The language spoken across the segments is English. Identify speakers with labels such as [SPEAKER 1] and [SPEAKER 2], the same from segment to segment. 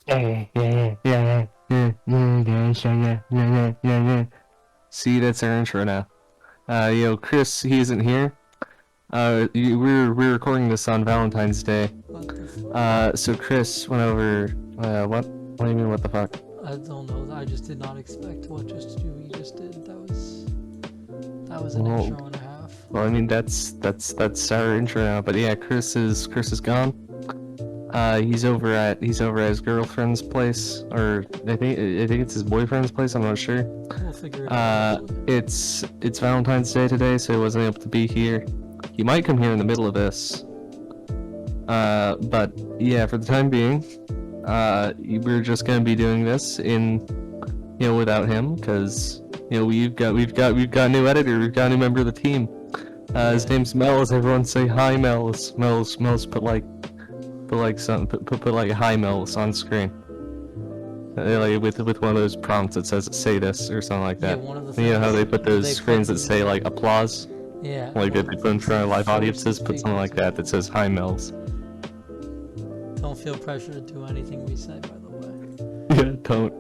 [SPEAKER 1] See, that's our intro now. Chris, he isn't here. We're recording this on Valentine's Day. So Chris went over. What? What do you mean? What the fuck?
[SPEAKER 2] I don't know. I just did not expect what you just did. That was an intro and a half.
[SPEAKER 1] Well, I mean that's our intro now. But yeah, Chris is gone. He's over at his girlfriend's place, or I think it's his boyfriend's place. I'm not sure.
[SPEAKER 2] We'll figure it out.
[SPEAKER 1] It's Valentine's Day today, so he wasn't able to be here. He might come here in the middle of this. But yeah, for the time being, we're just gonna be doing this without him, because we've got a new editor, we've got a new member of the team. His name's Mel's. Everyone say hi, Mel's. Mel's put like hi, Mel's on screen. Like with one of those prompts that says say this or something like that.
[SPEAKER 2] Yeah, one of the
[SPEAKER 1] you know how they put those screens that say like applause?
[SPEAKER 2] Yeah.
[SPEAKER 1] Like they put in front of live audiences, put something like that says hi, Mel's.
[SPEAKER 2] Don't feel pressure to do anything we say, by the way.
[SPEAKER 1] Yeah, don't.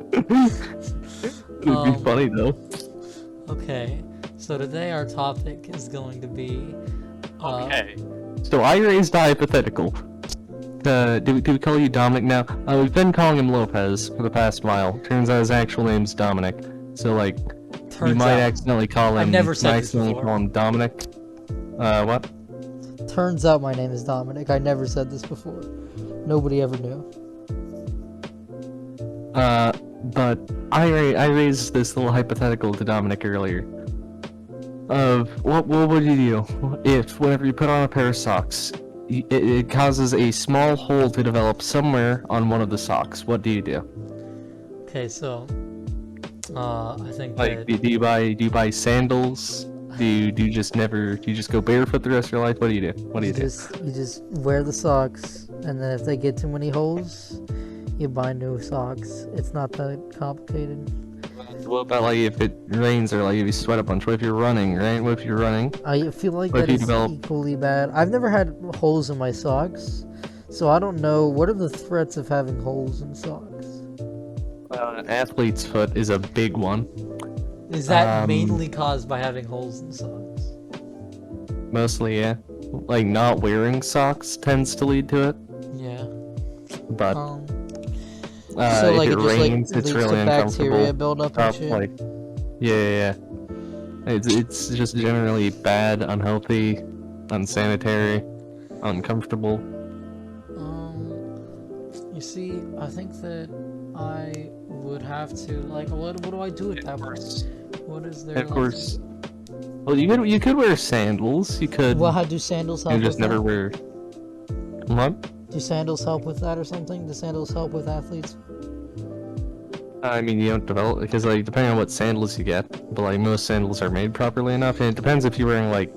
[SPEAKER 1] It'd be funny though.
[SPEAKER 2] Okay, so today our topic is going to be.
[SPEAKER 1] Okay. So I raised a hypothetical. Do we call you Dominic now? We've been calling him Lopez for the past while. Turns out his actual name's Dominic. So like, you might accidentally call him.
[SPEAKER 2] I've never said this before.
[SPEAKER 1] Call him Dominic. What?
[SPEAKER 2] Turns out my name is Dominic. I never said this before. Nobody ever knew.
[SPEAKER 1] But I raised this little hypothetical to Dominic earlier. Of what would you do if whenever you put on a pair of socks, it causes a small hole to develop somewhere on one of the socks? What do you do?
[SPEAKER 2] Okay, so I think
[SPEAKER 1] like
[SPEAKER 2] that...
[SPEAKER 1] do you buy sandals? Do you just go barefoot the rest of your life? What do you do?
[SPEAKER 2] You just wear the socks, and then if they get too many holes, you buy new socks. It's not that complicated.
[SPEAKER 1] What about like if it rains or like if you sweat a bunch? What if you're running, right? What if you're running?
[SPEAKER 2] I feel like that is equally bad. I've never had holes in my socks, so I don't know. What are the threats of having holes in socks?
[SPEAKER 1] An athlete's foot is a big one.
[SPEAKER 2] Is that mainly caused by having holes in socks?
[SPEAKER 1] Mostly, yeah. Like not wearing socks tends to lead to it.
[SPEAKER 2] Yeah.
[SPEAKER 1] But
[SPEAKER 2] so like
[SPEAKER 1] if it rains,
[SPEAKER 2] leads
[SPEAKER 1] it's really
[SPEAKER 2] to
[SPEAKER 1] uncomfortable.
[SPEAKER 2] bacteria buildup and shit.
[SPEAKER 1] Like, yeah. It's just generally bad, unhealthy, unsanitary, uncomfortable.
[SPEAKER 2] You see, I think that I would have to what do I do at that point? What is there?
[SPEAKER 1] Of course. Well, you could wear sandals. You could.
[SPEAKER 2] Well, how do sandals help?
[SPEAKER 1] You just never wear. What?
[SPEAKER 2] Do sandals help with that or something? Do sandals help with athletes?
[SPEAKER 1] I mean, you don't develop because like depending on what sandals you get, but like most sandals are made properly enough, and it depends if you're wearing like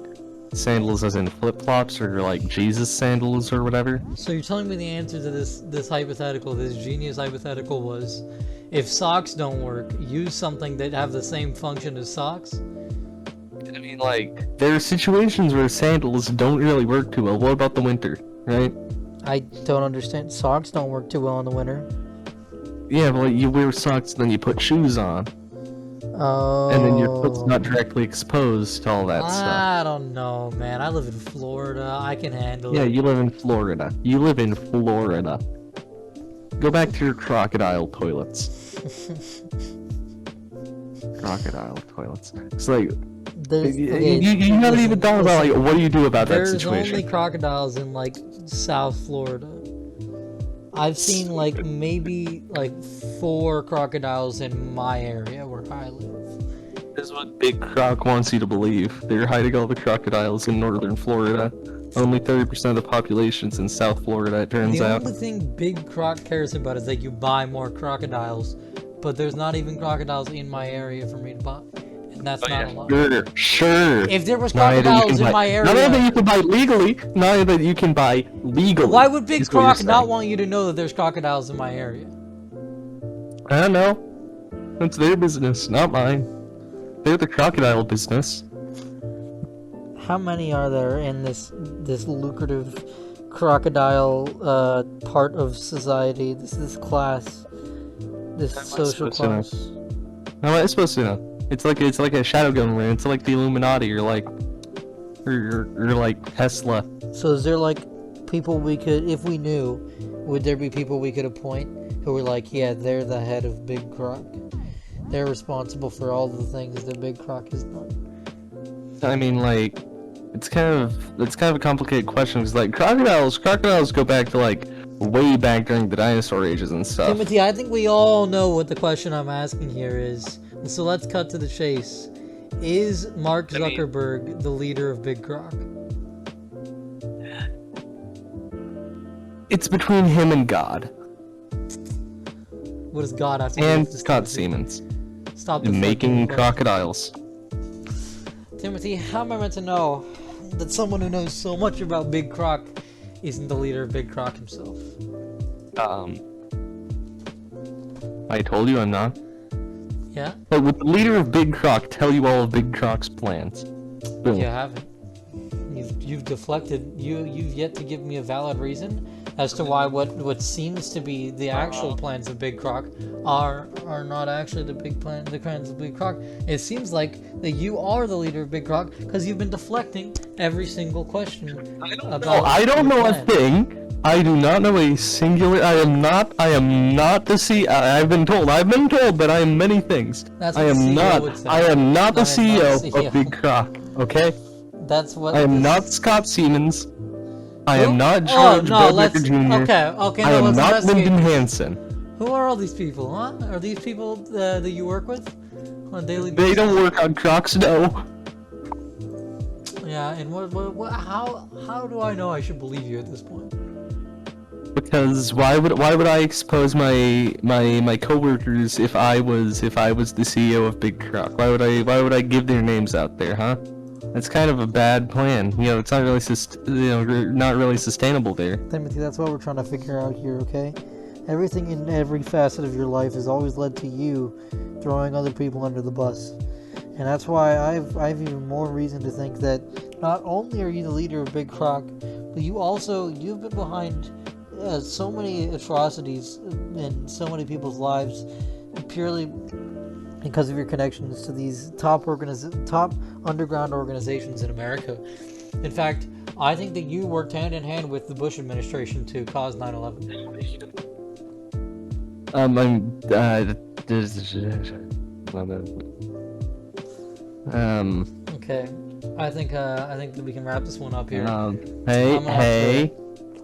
[SPEAKER 1] sandals as in flip-flops or like Jesus sandals or whatever.
[SPEAKER 2] So you're telling me the answer to this hypothetical, this genius hypothetical was, if socks don't work, use something that have the same function as socks?
[SPEAKER 1] I mean, like, there are situations where sandals don't really work too well. What about the winter, right?
[SPEAKER 2] I don't understand. Socks don't work too well in the winter.
[SPEAKER 1] Yeah, but like, you wear socks, then you put shoes on.
[SPEAKER 2] Oh.
[SPEAKER 1] And then your foot's not directly exposed to all that stuff.
[SPEAKER 2] I don't know, man. I live in Florida. I can handle it.
[SPEAKER 1] Yeah, you live in Florida. Go back to your crocodile toilets. Crocodile toilets. It's like... You haven't even thought about, like, what do you do about that situation?
[SPEAKER 2] There's only crocodiles in, like, South Florida. I've seen, like, maybe, like, 4 crocodiles in my area where I live.
[SPEAKER 1] This is what Big Croc wants you to believe. They're hiding all the crocodiles in northern Florida. Only 30% of the population's in South Florida, it turns out.
[SPEAKER 2] The only thing Big Croc cares about is that you buy more crocodiles, but there's not even crocodiles in my area for me to buy. And that's not a lot.
[SPEAKER 1] Sure.
[SPEAKER 2] If there was crocodiles in my area...
[SPEAKER 1] Not only that you can buy legally, not only that you can buy legally.
[SPEAKER 2] Why would Big Croc not want you to know that there's crocodiles in my area?
[SPEAKER 1] I don't know. That's their business, not mine. They're the crocodile business.
[SPEAKER 2] How many are there in this lucrative crocodile part of society. This class, this social class.
[SPEAKER 1] How am I supposed to know? It's like a shadow government. It's like the Illuminati, or like Tesla.
[SPEAKER 2] So is there like people we could, if we knew, would there be people we could appoint who were like, yeah, they're the head of Big Croc. They're responsible for all the things that Big Croc has done.
[SPEAKER 1] I mean, like, it's kind of a complicated question, because like crocodiles go back to like way back during the dinosaur ages and stuff.
[SPEAKER 2] Timothy, I think we all know what the question I'm asking here is. So let's cut to the chase. Is Mark Zuckerberg the leader of Big Croc?
[SPEAKER 1] It's between him and God.
[SPEAKER 2] What does God have to do
[SPEAKER 1] and
[SPEAKER 2] with this?
[SPEAKER 1] Scott Siemens.
[SPEAKER 2] Stop
[SPEAKER 1] making crocodiles.
[SPEAKER 2] Timothy, how am I meant to know that someone who knows so much about Big Croc isn't the leader of Big Croc himself?
[SPEAKER 1] I told you I'm not.
[SPEAKER 2] Yeah?
[SPEAKER 1] But would the leader of Big Croc tell you all of Big Croc's plans? Boom.
[SPEAKER 2] You haven't. You've deflected. You've yet to give me a valid reason as to why what seems to be the actual plans of Big Croc are not actually the plans of Big Croc. It seems like that you are the leader of Big Croc because you've been deflecting every single question.
[SPEAKER 1] I don't know a thing. I do not know a singular. I am not the CEO. I've been told that I am many things.
[SPEAKER 2] That's what
[SPEAKER 1] I am not the CEO of Big Croc. Okay.
[SPEAKER 2] That's what.
[SPEAKER 1] I am not Scott Siemens. I am not George Becker Jr.
[SPEAKER 2] Okay.
[SPEAKER 1] I am not Lyndon Hansen.
[SPEAKER 2] Who are all these people, huh? Are these people that you work with on a daily basis?
[SPEAKER 1] They don't work on Crocs, no.
[SPEAKER 2] Yeah, and how do I know I should believe you at this point?
[SPEAKER 1] Because why would I expose my coworkers if I was the CEO of Big Croc? Why would I give their names out there, huh? That's kind of a bad plan. You know, it's not really not really sustainable there.
[SPEAKER 2] Timothy, that's what we're trying to figure out here, okay? Everything in every facet of your life has always led to you throwing other people under the bus. And that's why I've even more reason to think that not only are you the leader of Big Croc, but you've been behind so many atrocities in so many people's lives purely because of your connections to these top underground organizations in America. In fact, I think that you worked hand in hand with the Bush administration to cause 9/11. Okay. I think that we can wrap this one up here.
[SPEAKER 1] Hey.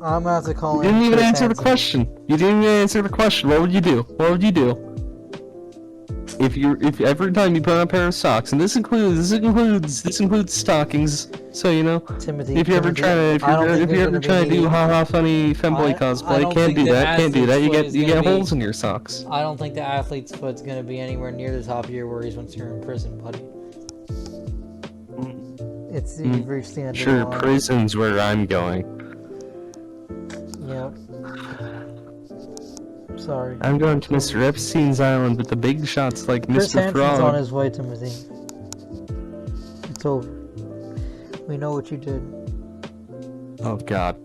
[SPEAKER 2] I'm gonna have to call
[SPEAKER 1] You didn't even answer the question. What would you do? If every time you put on a pair of socks, and this includes stockings, so you know.
[SPEAKER 2] Timothy,
[SPEAKER 1] if you're ever trying to do haha funny femboy cosplay, can't do that. You get holes in your socks.
[SPEAKER 2] I don't think the athlete's foot's gonna be anywhere near the top of your worries once you're in prison, buddy. It's you've reached the end.
[SPEAKER 1] Sure, prison's where I'm going.
[SPEAKER 2] Yep. Sorry.
[SPEAKER 1] I'm going to Mr. Epstein's island with the big shots like
[SPEAKER 2] Chris
[SPEAKER 1] Mr.
[SPEAKER 2] Hansen's
[SPEAKER 1] Frog.
[SPEAKER 2] on his way, Timothy. It's over. We know what you did.
[SPEAKER 1] Oh God.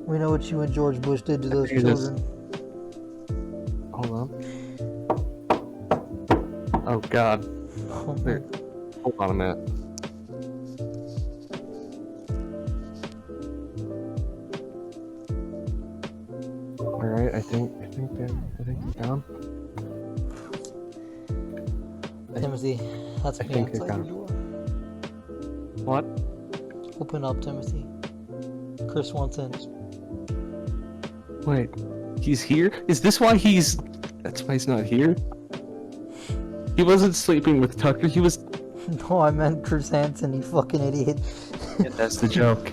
[SPEAKER 2] We know what you and George Bush did to those children.
[SPEAKER 1] Hold on. Oh God. There. Hold on a minute. Alright, I think they're down.
[SPEAKER 2] Timothy, that's me outside your door.
[SPEAKER 1] What?
[SPEAKER 2] Open up, Timothy. Chris wants in.
[SPEAKER 1] Wait, he's here? Is this why that's why he's not here? He wasn't sleeping with Tucker, he was...
[SPEAKER 2] No, I meant Chris Hansen, you fucking idiot.
[SPEAKER 1] Yeah, that's the joke.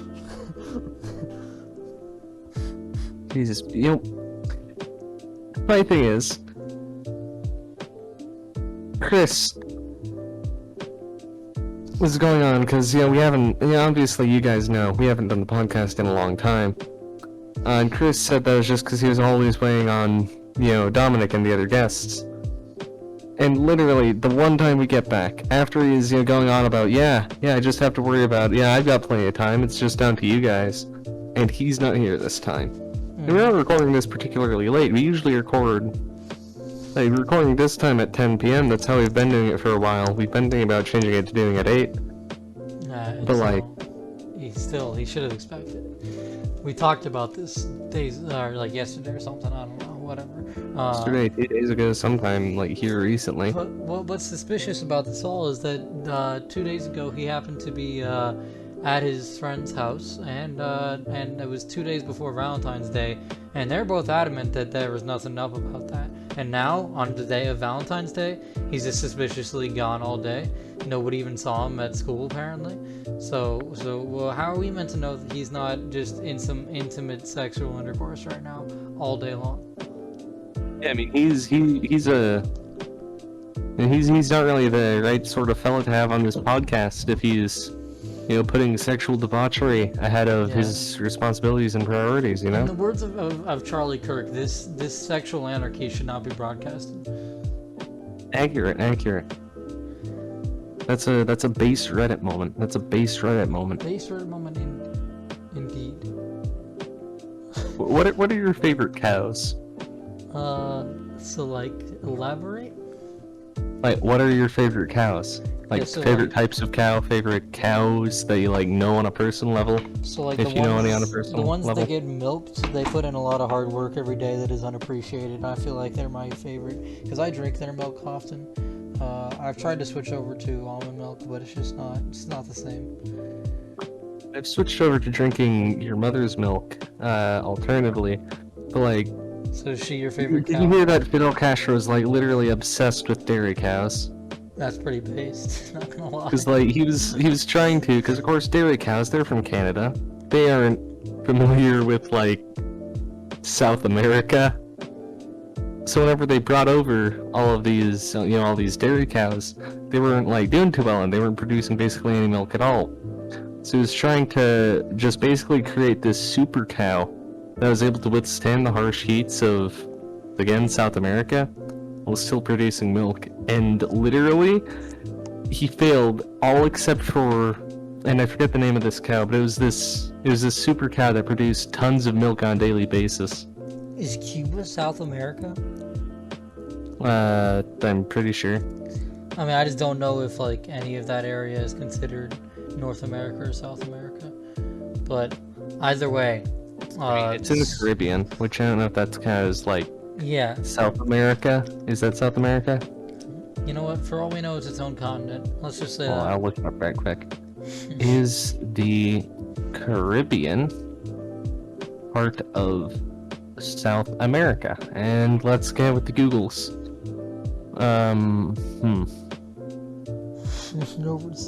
[SPEAKER 1] Jesus, you know... My thing is... Chris... What's going on? Because, you know, we haven't... You know, obviously you guys know, we haven't done the podcast in a long time. And Chris said that was just because he was always waiting on, you know, Dominic and the other guests. And literally, the one time we get back, after he's, you know, going on about, yeah, I just have to worry about, yeah, I've got plenty of time, it's just down to you guys. and he's not here this time. And we're not recording this particularly late. We usually record, like, we're recording this time at 10 p.m. That's how we've been doing it for a while. We've been thinking about changing it to doing it at 8. But, like...
[SPEAKER 2] He should have expected. We talked about this days, or like yesterday or something, I don't know, whatever.
[SPEAKER 1] Yesterday, 2 days ago, sometime, like, here recently.
[SPEAKER 2] But what's suspicious about this all is that 2 days ago he happened to be at his friend's house, and it was 2 days before Valentine's Day, and they're both adamant that there was nothing up about that. And now, on the day of Valentine's Day, he's just suspiciously gone all day. Nobody even saw him at school, apparently. So well, how are we meant to know that he's not just in some intimate sexual intercourse right now, all day long?
[SPEAKER 1] Yeah, I mean, he's not really the right sort of fellow to have on this podcast if he's, you know, putting sexual debauchery ahead of his responsibilities and priorities, you know?
[SPEAKER 2] In the words of Charlie Kirk, this sexual anarchy should not be broadcasted.
[SPEAKER 1] Accurate. That's a base Reddit moment. Base Reddit moment,
[SPEAKER 2] indeed.
[SPEAKER 1] What are your favorite cows?
[SPEAKER 2] So like, elaborate?
[SPEAKER 1] Like, what are your favorite cows? Like,
[SPEAKER 2] Yeah, so,
[SPEAKER 1] favorite types of cow, favorite cows that you, like, know on a personal level?
[SPEAKER 2] So, like,
[SPEAKER 1] if you know any on a personal
[SPEAKER 2] the ones
[SPEAKER 1] level?
[SPEAKER 2] that get milked, they put in a lot of hard work every day that is unappreciated, and I feel like they're my favorite, because I drink their milk often. I've tried to switch over to almond milk, but it's not the same.
[SPEAKER 1] I've switched over to drinking your mother's milk, alternatively, but, like...
[SPEAKER 2] So is she your favorite
[SPEAKER 1] Did
[SPEAKER 2] cow?
[SPEAKER 1] you hear that Fidel Castro is, like, literally obsessed with dairy cows?
[SPEAKER 2] That's pretty based, not gonna lie.
[SPEAKER 1] Because, like, he was trying to, because, of course, dairy cows, they're from Canada. They aren't familiar with, like, South America. So whenever they brought over all of these, you know, all these dairy cows, they weren't, like, doing too well, and they weren't producing basically any milk at all. So he was trying to just basically create this super cow that was able to withstand the harsh heats of, again, South America, while still producing milk. And literally, he failed all except for, and I forget the name of this cow, but it was this super cow that produced tons of milk on a daily basis.
[SPEAKER 2] Is Cuba South America?
[SPEAKER 1] I'm pretty sure.
[SPEAKER 2] I mean, I just don't know if, like, any of that area is considered North America or South America. But either way,
[SPEAKER 1] I mean, it's in the Caribbean, which I don't know if that's kind of like South America. Is that South America?
[SPEAKER 2] You know what? For all we know, it's its own continent. Let's just say that.
[SPEAKER 1] I'll look it up right quick. Is the Caribbean part of South America? And let's get with the Googles.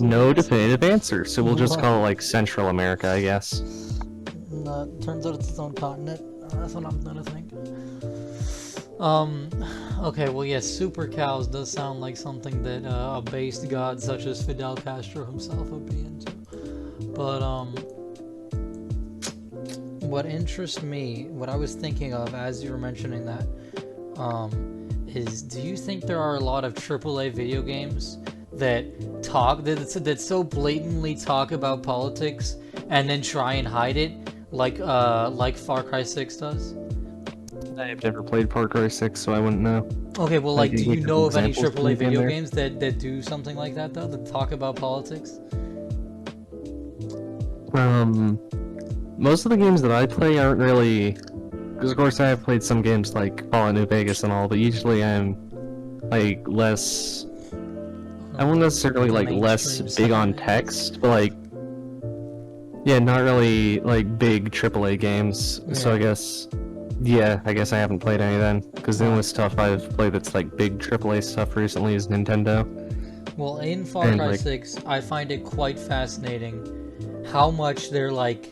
[SPEAKER 1] No definitive answer, so we'll just call it like Central America, I guess.
[SPEAKER 2] Turns out it's its own continent. That's what I'm gonna think. Okay, well, yes, super cows does sound like something that a based god such as Fidel Castro himself would be into. But, what interests me, what I was thinking of as you were mentioning that, is, do you think there are a lot of AAA video games that so blatantly talk about politics and then try and hide it, like Far Cry 6 does?
[SPEAKER 1] I've never played Far Cry 6, so I wouldn't know.
[SPEAKER 2] Okay, well, like, do you know of any
[SPEAKER 1] examples
[SPEAKER 2] AAA video
[SPEAKER 1] there?
[SPEAKER 2] games that do something like that, though, that talk about politics?
[SPEAKER 1] Most of the games that I play aren't really... Because, of course, I have played some games like Fallout New Vegas and all, but usually I'm, like, less... I won't necessarily, like, less big on text, but, like... Yeah, not really, like, big AAA games, so I guess... Yeah, I guess I haven't played any then, because the only stuff I've played that's, like, big AAA stuff recently is Nintendo.
[SPEAKER 2] Well, in Far Cry 6, I find it quite fascinating how much they're, like...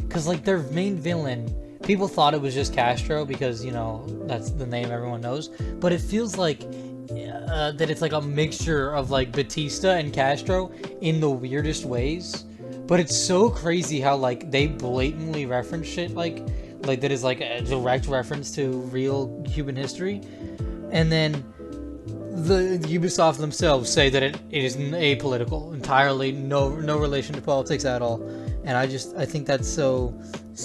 [SPEAKER 2] Because, like, their main villain... People thought it was just Castro because, you know, that's the name everyone knows. But it feels like that it's like a mixture of, like, Batista and Castro in the weirdest ways. But it's so crazy how, like, they blatantly reference shit like that is, like, a direct reference to real human history. And then the Ubisoft themselves say that it is apolitical, entirely no relation to politics at all. and I think that's so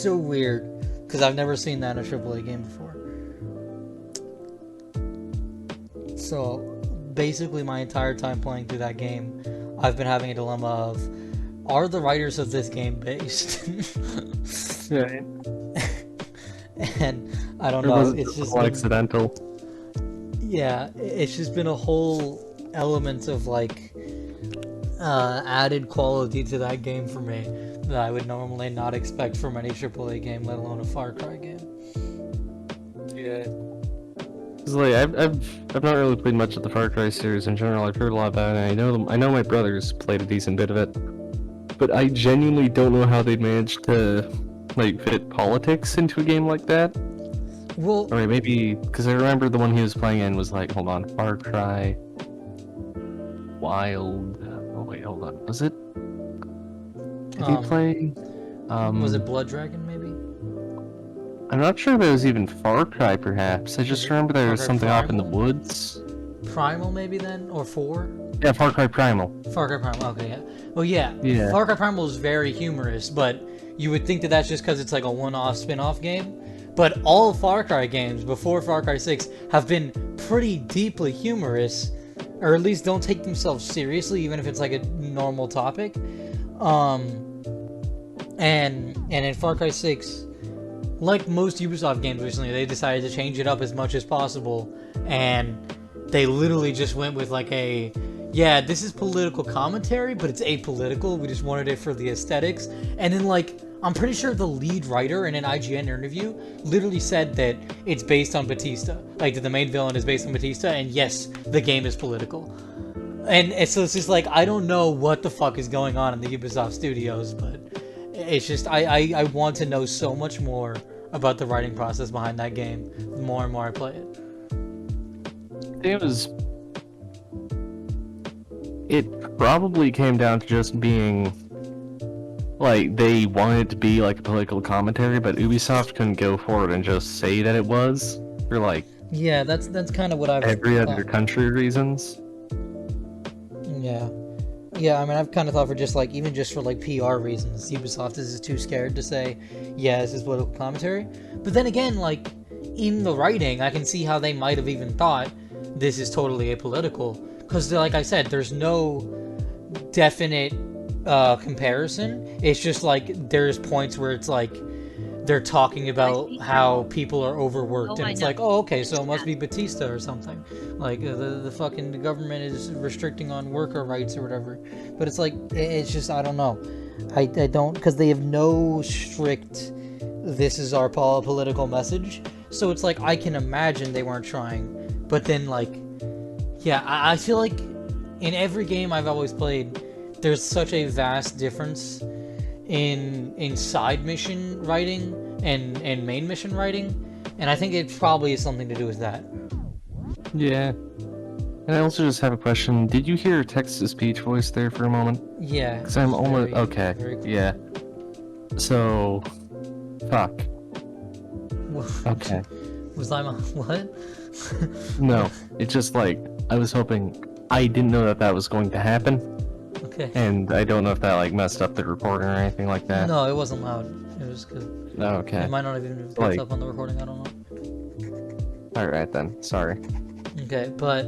[SPEAKER 2] weird because I've never seen that in a AAA game before. So basically, my entire time playing through that game, I've been having a dilemma of, are the writers of this game based?
[SPEAKER 1] Right.
[SPEAKER 2] And I don't
[SPEAKER 1] Or
[SPEAKER 2] know.
[SPEAKER 1] was it
[SPEAKER 2] It's
[SPEAKER 1] just
[SPEAKER 2] just
[SPEAKER 1] all
[SPEAKER 2] been,
[SPEAKER 1] accidental?
[SPEAKER 2] yeah, it's just been a whole element of like added quality to that game for me that I would normally not expect from any AAA game, let alone a Far Cry game.
[SPEAKER 1] Yeah. Cause like I've not really played much of the Far Cry series in general. I've heard a lot about it. And I know my brothers played a decent bit of it, but I genuinely don't know how they managed to like fit politics into a game like that.
[SPEAKER 2] Well,
[SPEAKER 1] Or maybe because I remember the one he was playing in was like, hold on, Far Cry Wild. Oh wait, hold on. Was it? Did he play?
[SPEAKER 2] was it Blood Dragon maybe?
[SPEAKER 1] I'm not sure if it was even Far Cry. Perhaps I just remember there
[SPEAKER 2] Far
[SPEAKER 1] was
[SPEAKER 2] Cry
[SPEAKER 1] something off in the
[SPEAKER 2] Primal?
[SPEAKER 1] woods.
[SPEAKER 2] Primal maybe then, or 4?
[SPEAKER 1] Yeah, Far Cry Primal.
[SPEAKER 2] Far Cry Primal. Okay, yeah. Well, yeah.
[SPEAKER 1] Yeah.
[SPEAKER 2] Far Cry Primal is very humorous, but you would think that that's just because it's like a one-off spin-off game. But all Far Cry games before Far Cry 6 have been pretty deeply humorous, or at least don't take themselves seriously, even if it's like a normal topic. And in Far Cry 6, like most Ubisoft games recently, they decided to change it up as much as possible, and they literally just went with like yeah, this is political commentary, but it's apolitical. We just wanted it for the aesthetics. And then like, I'm pretty sure the lead writer in an IGN interview literally said that it's based on Batista. Like, that the main villain is based on Batista, and yes, the game is political. And so it's just like, I don't know what the fuck is going on in the Ubisoft studios, but it's just, I want to know so much more about the writing process behind that game the more and more I play it.
[SPEAKER 1] It probably came down to just being like they wanted it to be like a political commentary, but Ubisoft couldn't go forward and just say that it was for like
[SPEAKER 2] Yeah, that's kind of what I've
[SPEAKER 1] every other
[SPEAKER 2] thought.
[SPEAKER 1] country reasons.
[SPEAKER 2] Yeah. Yeah, I mean, I've kind of thought for just like, even just for like PR reasons, Ubisoft is just too scared to say, yeah, this is political commentary. But then again, like, in the writing, I can see how they might have even thought this is totally apolitical. Because, like I said, there's no definite comparison. It's just like, there's points where it's like, they're talking about how people are overworked, and it's like, oh, okay, so it must be Batista or something. Like, the fucking government is restricting on worker rights or whatever. But it's like, it's just, I don't know. I don't, because they have no strict, this is our political message. So it's like, I can imagine they weren't trying. But then, like, yeah, I feel like in every game I've always played, there's such a vast difference in side mission writing and main mission writing, and I think it probably has something to do with that.
[SPEAKER 1] Yeah. And I also just have a question. Did you hear text-to-speech voice there for a moment?
[SPEAKER 2] Yeah.
[SPEAKER 1] Because I'm almost... Okay.
[SPEAKER 2] Cool.
[SPEAKER 1] Yeah. So... Fuck. Okay.
[SPEAKER 2] Was I... What?
[SPEAKER 1] No. It's just like, I was hoping... I didn't know that was going to happen.
[SPEAKER 2] Okay.
[SPEAKER 1] And I don't know if that like messed up the recording or anything like that.
[SPEAKER 2] No, it wasn't loud. It was good.
[SPEAKER 1] Oh, okay.
[SPEAKER 2] It might not have even picked
[SPEAKER 1] Like-
[SPEAKER 2] up on the recording, I don't know.
[SPEAKER 1] Alright then. Sorry.
[SPEAKER 2] Okay, but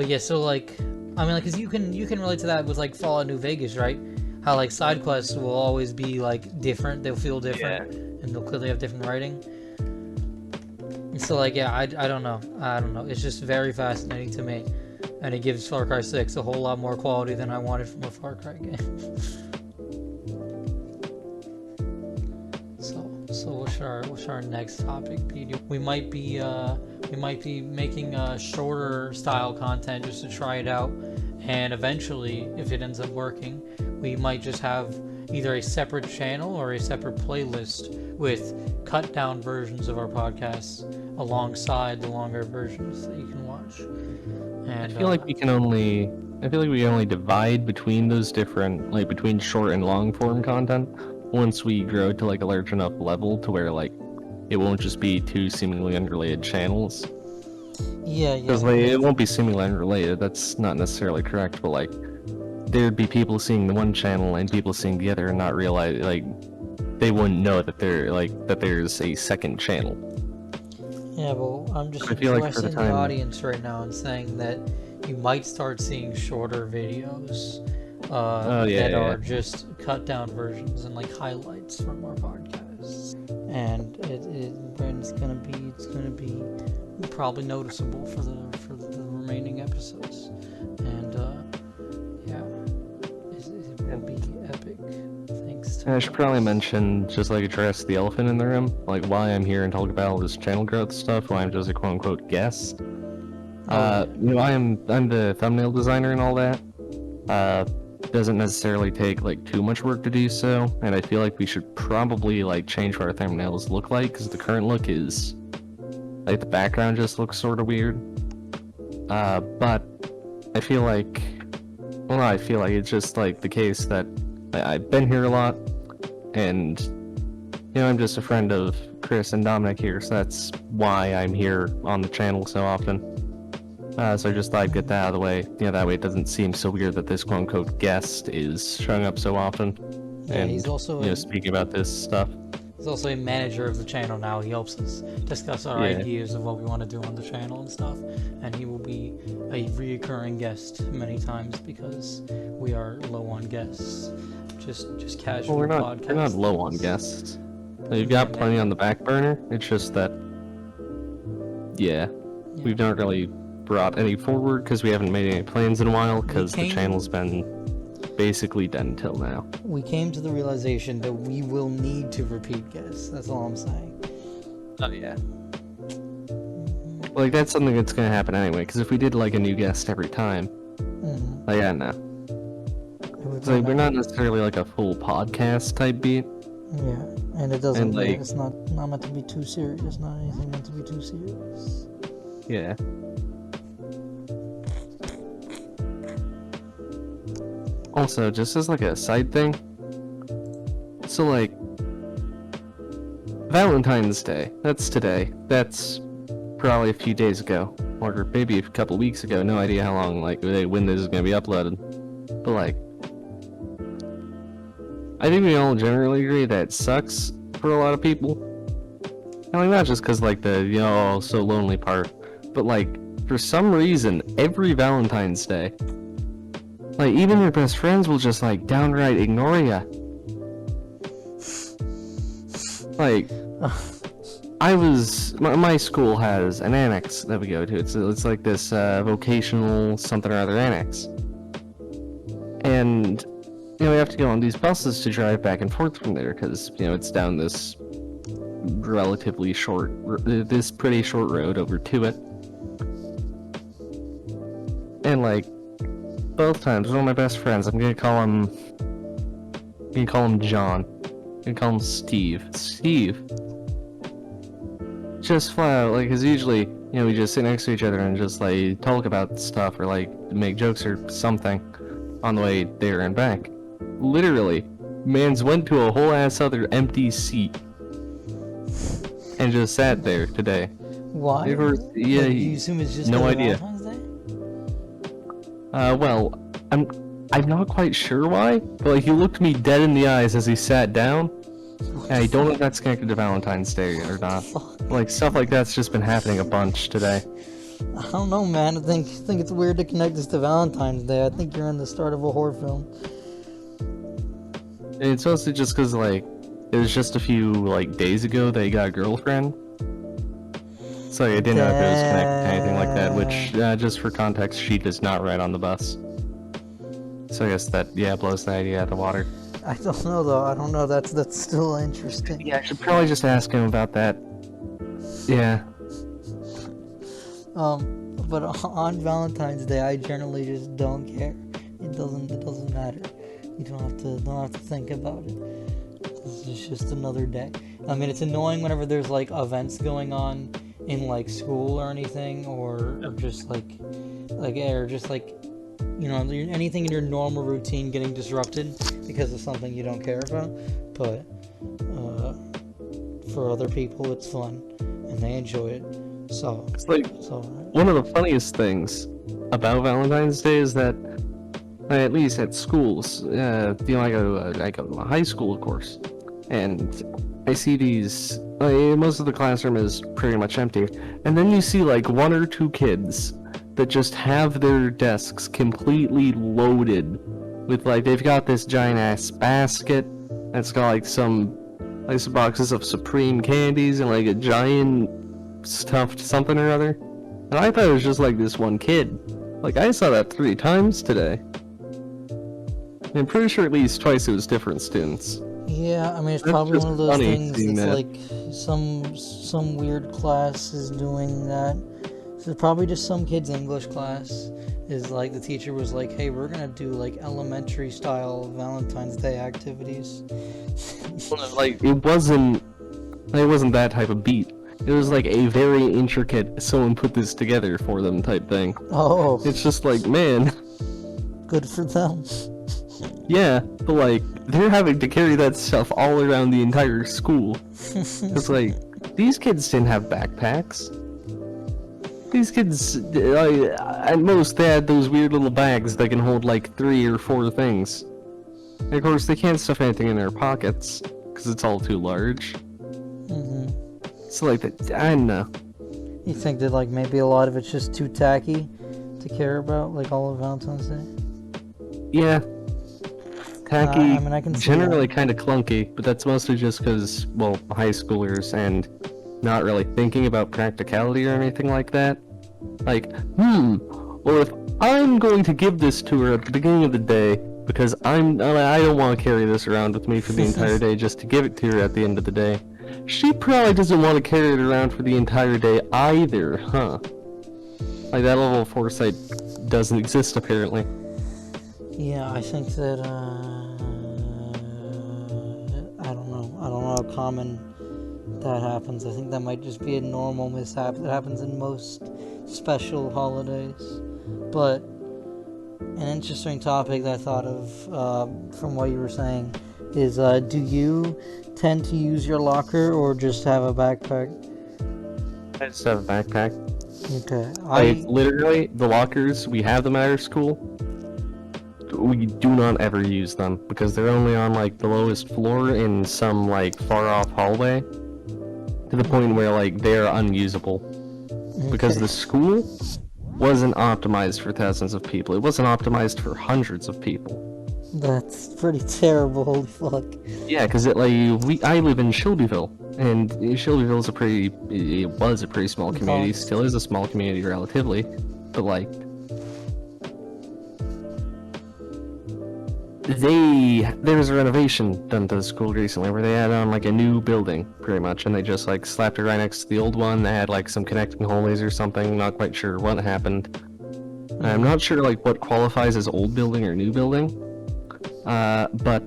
[SPEAKER 2] yeah, so like, I mean, like, cause you can relate to that with like Fallout New Vegas, right? How like side quests will always be like different, they'll feel different, and they'll clearly have different writing. And so like, yeah, I don't know, it's just very fascinating to me, and it gives Far Cry 6 a whole lot more quality than I wanted from a Far Cry game. So what's our next topic be? We might be making shorter style content just to try it out, and eventually, if it ends up working, we might just have either a separate channel or a separate playlist with cut down versions of our podcasts alongside the longer versions that you can watch. And
[SPEAKER 1] I feel like we can only divide between those different, like between short and long form content once we grow to like a large enough level to where like it won't just be two seemingly unrelated channels.
[SPEAKER 2] Yeah.
[SPEAKER 1] Because it won't be seemingly unrelated, that's not necessarily correct, but like there'd be people seeing the one channel and people seeing the other and not realize, like, they wouldn't know that there's a second channel.
[SPEAKER 2] Yeah, well, I'm just
[SPEAKER 1] I feel like for the
[SPEAKER 2] addressing the
[SPEAKER 1] time-
[SPEAKER 2] audience right now and saying that you might start seeing shorter videos that are just cut down versions and like highlights from our podcasts, and it's gonna be probably noticeable for the remaining episodes, and yeah, it will be epic. Thanks to
[SPEAKER 1] I should probably mention, just like address the elephant in the room, like why I'm here and talk about all this channel growth stuff, why I'm just a quote-unquote guest. You know, I'm the thumbnail designer and all that. Doesn't necessarily take like too much work to do so, and I feel like we should probably like change what our thumbnails look like, because the current look is like the background just looks sort of weird. But I feel like, well, I feel like it's just like the case that I've been here a lot, and you know, I'm just a friend of Chris and Dominic here, so that's why I'm here on the channel so often. So I just thought I'd get that out of the way. You know, that way it doesn't seem so weird that this quote-unquote guest is showing up so often.
[SPEAKER 2] Yeah,
[SPEAKER 1] and,
[SPEAKER 2] he's also
[SPEAKER 1] speaking about this stuff.
[SPEAKER 2] He's also a manager of the channel now. He helps us discuss our ideas of what we want to do on the channel and stuff. And he will be a reoccurring guest many times because we are low on guests. Just casual podcasts.
[SPEAKER 1] We're not low on guests. We've got plenty on the back burner. It's just that, we've not really brought any forward because we haven't made any plans in a while because the channel's been basically dead until now.
[SPEAKER 2] We came to the realization that we will need to repeat guests. That's all I'm saying.
[SPEAKER 1] Oh yeah. Like that's something that's gonna happen anyway. Because if we did like a new guest every time, like I don't know. So like, we're not necessarily like a full podcast type beat.
[SPEAKER 2] Yeah, and it doesn't.
[SPEAKER 1] And, like,
[SPEAKER 2] it's not meant to be too serious. Not anything meant to be too serious.
[SPEAKER 1] Yeah. Also, just as like a side thing, so like Valentine's Day, that's today. That's probably a few days ago, or maybe a couple weeks ago. No idea how long, like when this is gonna be uploaded. But like, I think we all generally agree that it sucks for a lot of people. And like not just because like the so lonely part, but like for some reason every Valentine's Day, like, even your best friends will just, like, downright ignore ya. Like, my school has an annex that we go to. It's like this, vocational something or other annex. And, we have to go on these buses to drive back and forth from there, because, it's down this relatively short, this pretty short road over to it. And, like, both times, one of my best friends, I'm gonna call him John. I'm gonna call him Steve. Steve. Just flat out, like, cause usually, we just sit next to each other and just, like, talk about stuff or, like, make jokes or something on the way there and back. Literally, man's went to a whole ass other empty seat and just sat there today.
[SPEAKER 2] Why? You assume it's just
[SPEAKER 1] no idea.
[SPEAKER 2] Valentine's Day?
[SPEAKER 1] Well, I'm not quite sure why, but like, he looked me dead in the eyes as he sat down, and I don't know if that's connected to Valentine's Day or not. Like, stuff like that's just been happening a bunch today.
[SPEAKER 2] I don't know, man. I think it's weird to connect this to Valentine's Day. I think you're in the start of a horror film.
[SPEAKER 1] It's mostly just because, like, it was just a few, like, days ago that he got a girlfriend. So I didn't know if it was connected to anything like that, which, just for context, she does not ride on the bus. So I guess that, blows the idea out of the water.
[SPEAKER 2] I don't know, though. I don't know. That's still interesting.
[SPEAKER 1] Yeah, I should probably just ask him about that. Yeah.
[SPEAKER 2] But on Valentine's Day, I generally just don't care. It doesn't matter. You don't have to think about it. It's just another day. I mean, it's annoying whenever there's like events going on in like school or anything, or just like anything in your normal routine getting disrupted because of something you don't care about. But for other people, it's fun and they enjoy it. So
[SPEAKER 1] it's like one of the funniest things about Valentine's Day is that At least at schools. I go to a high school, of course, and I see these. Most of the classroom is pretty much empty, and then you see like one or two kids that just have their desks completely loaded with like they've got this giant ass basket that's got like some boxes of Supreme candies and like a giant stuffed something or other. And I thought it was just like this one kid. Like I saw that 3 times today. I'm pretty sure at least twice it was different students.
[SPEAKER 2] Yeah, I mean, it's
[SPEAKER 1] That's
[SPEAKER 2] probably
[SPEAKER 1] just
[SPEAKER 2] one of those
[SPEAKER 1] funny
[SPEAKER 2] things
[SPEAKER 1] seeing
[SPEAKER 2] that's
[SPEAKER 1] that.
[SPEAKER 2] like some weird class is doing that. So it's probably just some kid's English class is like the teacher was like, hey, we're gonna do like elementary style Valentine's Day activities.
[SPEAKER 1] Like it wasn't that type of beat. It was like a very intricate someone put this together for them type thing.
[SPEAKER 2] Oh,
[SPEAKER 1] It's just like, man,
[SPEAKER 2] good for them.
[SPEAKER 1] yeah, but like they're having to carry that stuff all around the entire school. It's like these kids didn't have backpacks. These kids, at most, they had those weird little bags that can hold like 3 or 4 things. And of course, they can't stuff anything in their pockets because it's all too large.
[SPEAKER 2] Hmm.
[SPEAKER 1] So like, I don't know.
[SPEAKER 2] You think that like maybe a lot of it's just too tacky to care about, like all of Valentine's Day?
[SPEAKER 1] Yeah, tacky.
[SPEAKER 2] I mean, I can see
[SPEAKER 1] generally
[SPEAKER 2] that.
[SPEAKER 1] kind of clunky, but that's mostly just because, well, high schoolers and not really thinking about practicality or anything like that. Like, well, if I'm going to give this to her at the beginning of the day because I don't want to carry this around with me for the entire day just to give it to her at the end of the day, she probably doesn't want to carry it around for the entire day either, huh? Like, that level of foresight doesn't exist, apparently.
[SPEAKER 2] Yeah, I think that I don't know how common that happens. I think that might just be a normal mishap that happens in most special holidays. But an interesting topic that I thought of from what you were saying is do you tend to use your locker or just have a backpack?
[SPEAKER 1] I just have a backpack.
[SPEAKER 2] Okay.
[SPEAKER 1] Like, literally, the lockers, we have them at our school. We do not ever use them because they're only on like the lowest floor in some like far off hallway to the point where like they're unusable because the school wasn't optimized for thousands of people. It wasn't optimized for hundreds of people.
[SPEAKER 2] That's pretty terrible. Holy fuck.
[SPEAKER 1] Yeah, because I live in Shelbyville, and Shelbyville's it was a pretty small community, still is a small community relatively, but like there was a renovation done to the school recently where they added on like a new building pretty much, and they just like slapped it right next to the old one. They had like some connecting hallways or something, not quite sure what happened. I'm not sure like what qualifies as old building or new building, but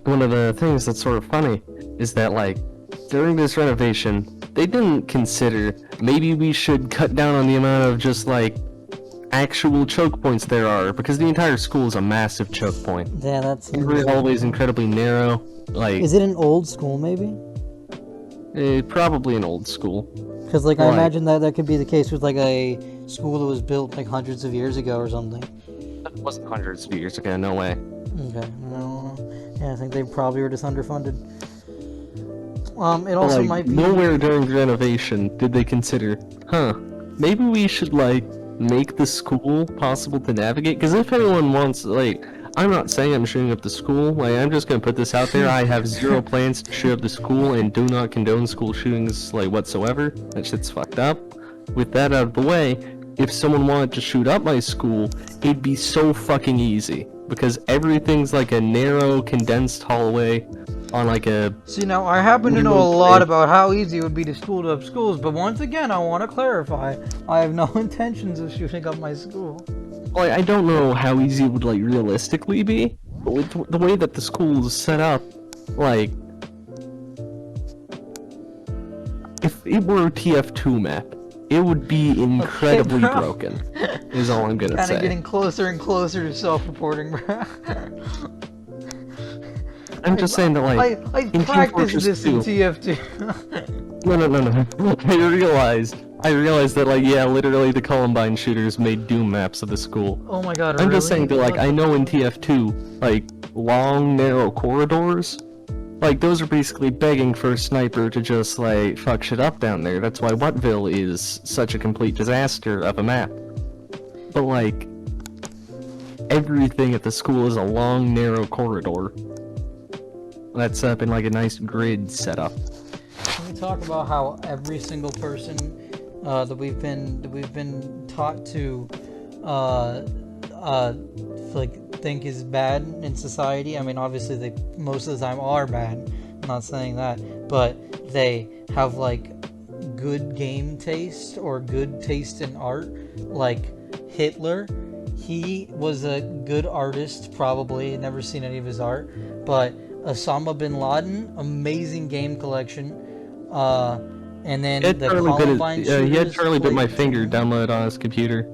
[SPEAKER 1] one of the things that's sort of funny is that like during this renovation they didn't consider maybe we should cut down on the amount of just like actual choke points there are, because the entire school is a massive choke point.
[SPEAKER 2] Yeah, that's
[SPEAKER 1] Every hallway is incredibly narrow. Like,
[SPEAKER 2] is it an old school maybe?
[SPEAKER 1] Probably an old school.
[SPEAKER 2] Because like I
[SPEAKER 1] Right.
[SPEAKER 2] imagine that could be the case with like a school that was built like hundreds of years ago or something.
[SPEAKER 1] It wasn't hundreds of years ago, no way.
[SPEAKER 2] Okay. No. Yeah, I think they probably were just underfunded. It also
[SPEAKER 1] Like,
[SPEAKER 2] might be
[SPEAKER 1] nowhere during the renovation did they consider, maybe we should like make the school possible to navigate, because if anyone wants, like, I'm not saying I'm shooting up the school, like, I'm just gonna put this out there, I have zero plans to shoot up the school and do not condone school shootings, like, whatsoever. That shit's fucked up. With that out of the way, if someone wanted to shoot up my school, it'd be so fucking easy, because everything's like a narrow, condensed hallway on like a...
[SPEAKER 2] See, now I happen to know a lot about how easy it would be to shoot up schools, but once again, I want to clarify, I have no intentions of shooting up my school.
[SPEAKER 1] Like, I don't know how easy it would, like, realistically be, but with the way that the school is set up, like, if it were a TF2 map, it would be incredibly
[SPEAKER 2] bro.
[SPEAKER 1] broken, is all I'm gonna
[SPEAKER 2] Kind
[SPEAKER 1] say.
[SPEAKER 2] of getting closer and closer to self-reporting, bro.
[SPEAKER 1] I'm just saying that, like,
[SPEAKER 2] I
[SPEAKER 1] in Team
[SPEAKER 2] practiced
[SPEAKER 1] Fortress
[SPEAKER 2] this in
[SPEAKER 1] 2,
[SPEAKER 2] TF2.
[SPEAKER 1] no. I realized I realized that, like, yeah, literally the Columbine shooters made Doom maps of the school.
[SPEAKER 2] Oh my god,
[SPEAKER 1] I'm
[SPEAKER 2] really?
[SPEAKER 1] just saying that, like,
[SPEAKER 2] What
[SPEAKER 1] I
[SPEAKER 2] the
[SPEAKER 1] know in
[SPEAKER 2] fuck?
[SPEAKER 1] TF2, like, long, narrow corridors, like, those are basically begging for a sniper to just, like, fuck shit up down there. That's why Whatville is such a complete disaster of a map. But, like, everything at the school is a long, narrow corridor. That's up in, like, a nice grid setup.
[SPEAKER 2] Can we talk about how every single person that we've been taught to like think is bad in society? I mean, obviously they most of the time are bad. I'm not saying that, but they have like good game taste or good taste in art. Like Hitler, he was a good artist, probably. Never seen any of his art, but Osama bin Laden, amazing game collection. And then the Columbine shooters.
[SPEAKER 1] He had Charlie bit my
[SPEAKER 2] played
[SPEAKER 1] finger
[SPEAKER 2] Doom.
[SPEAKER 1] downloaded on his computer,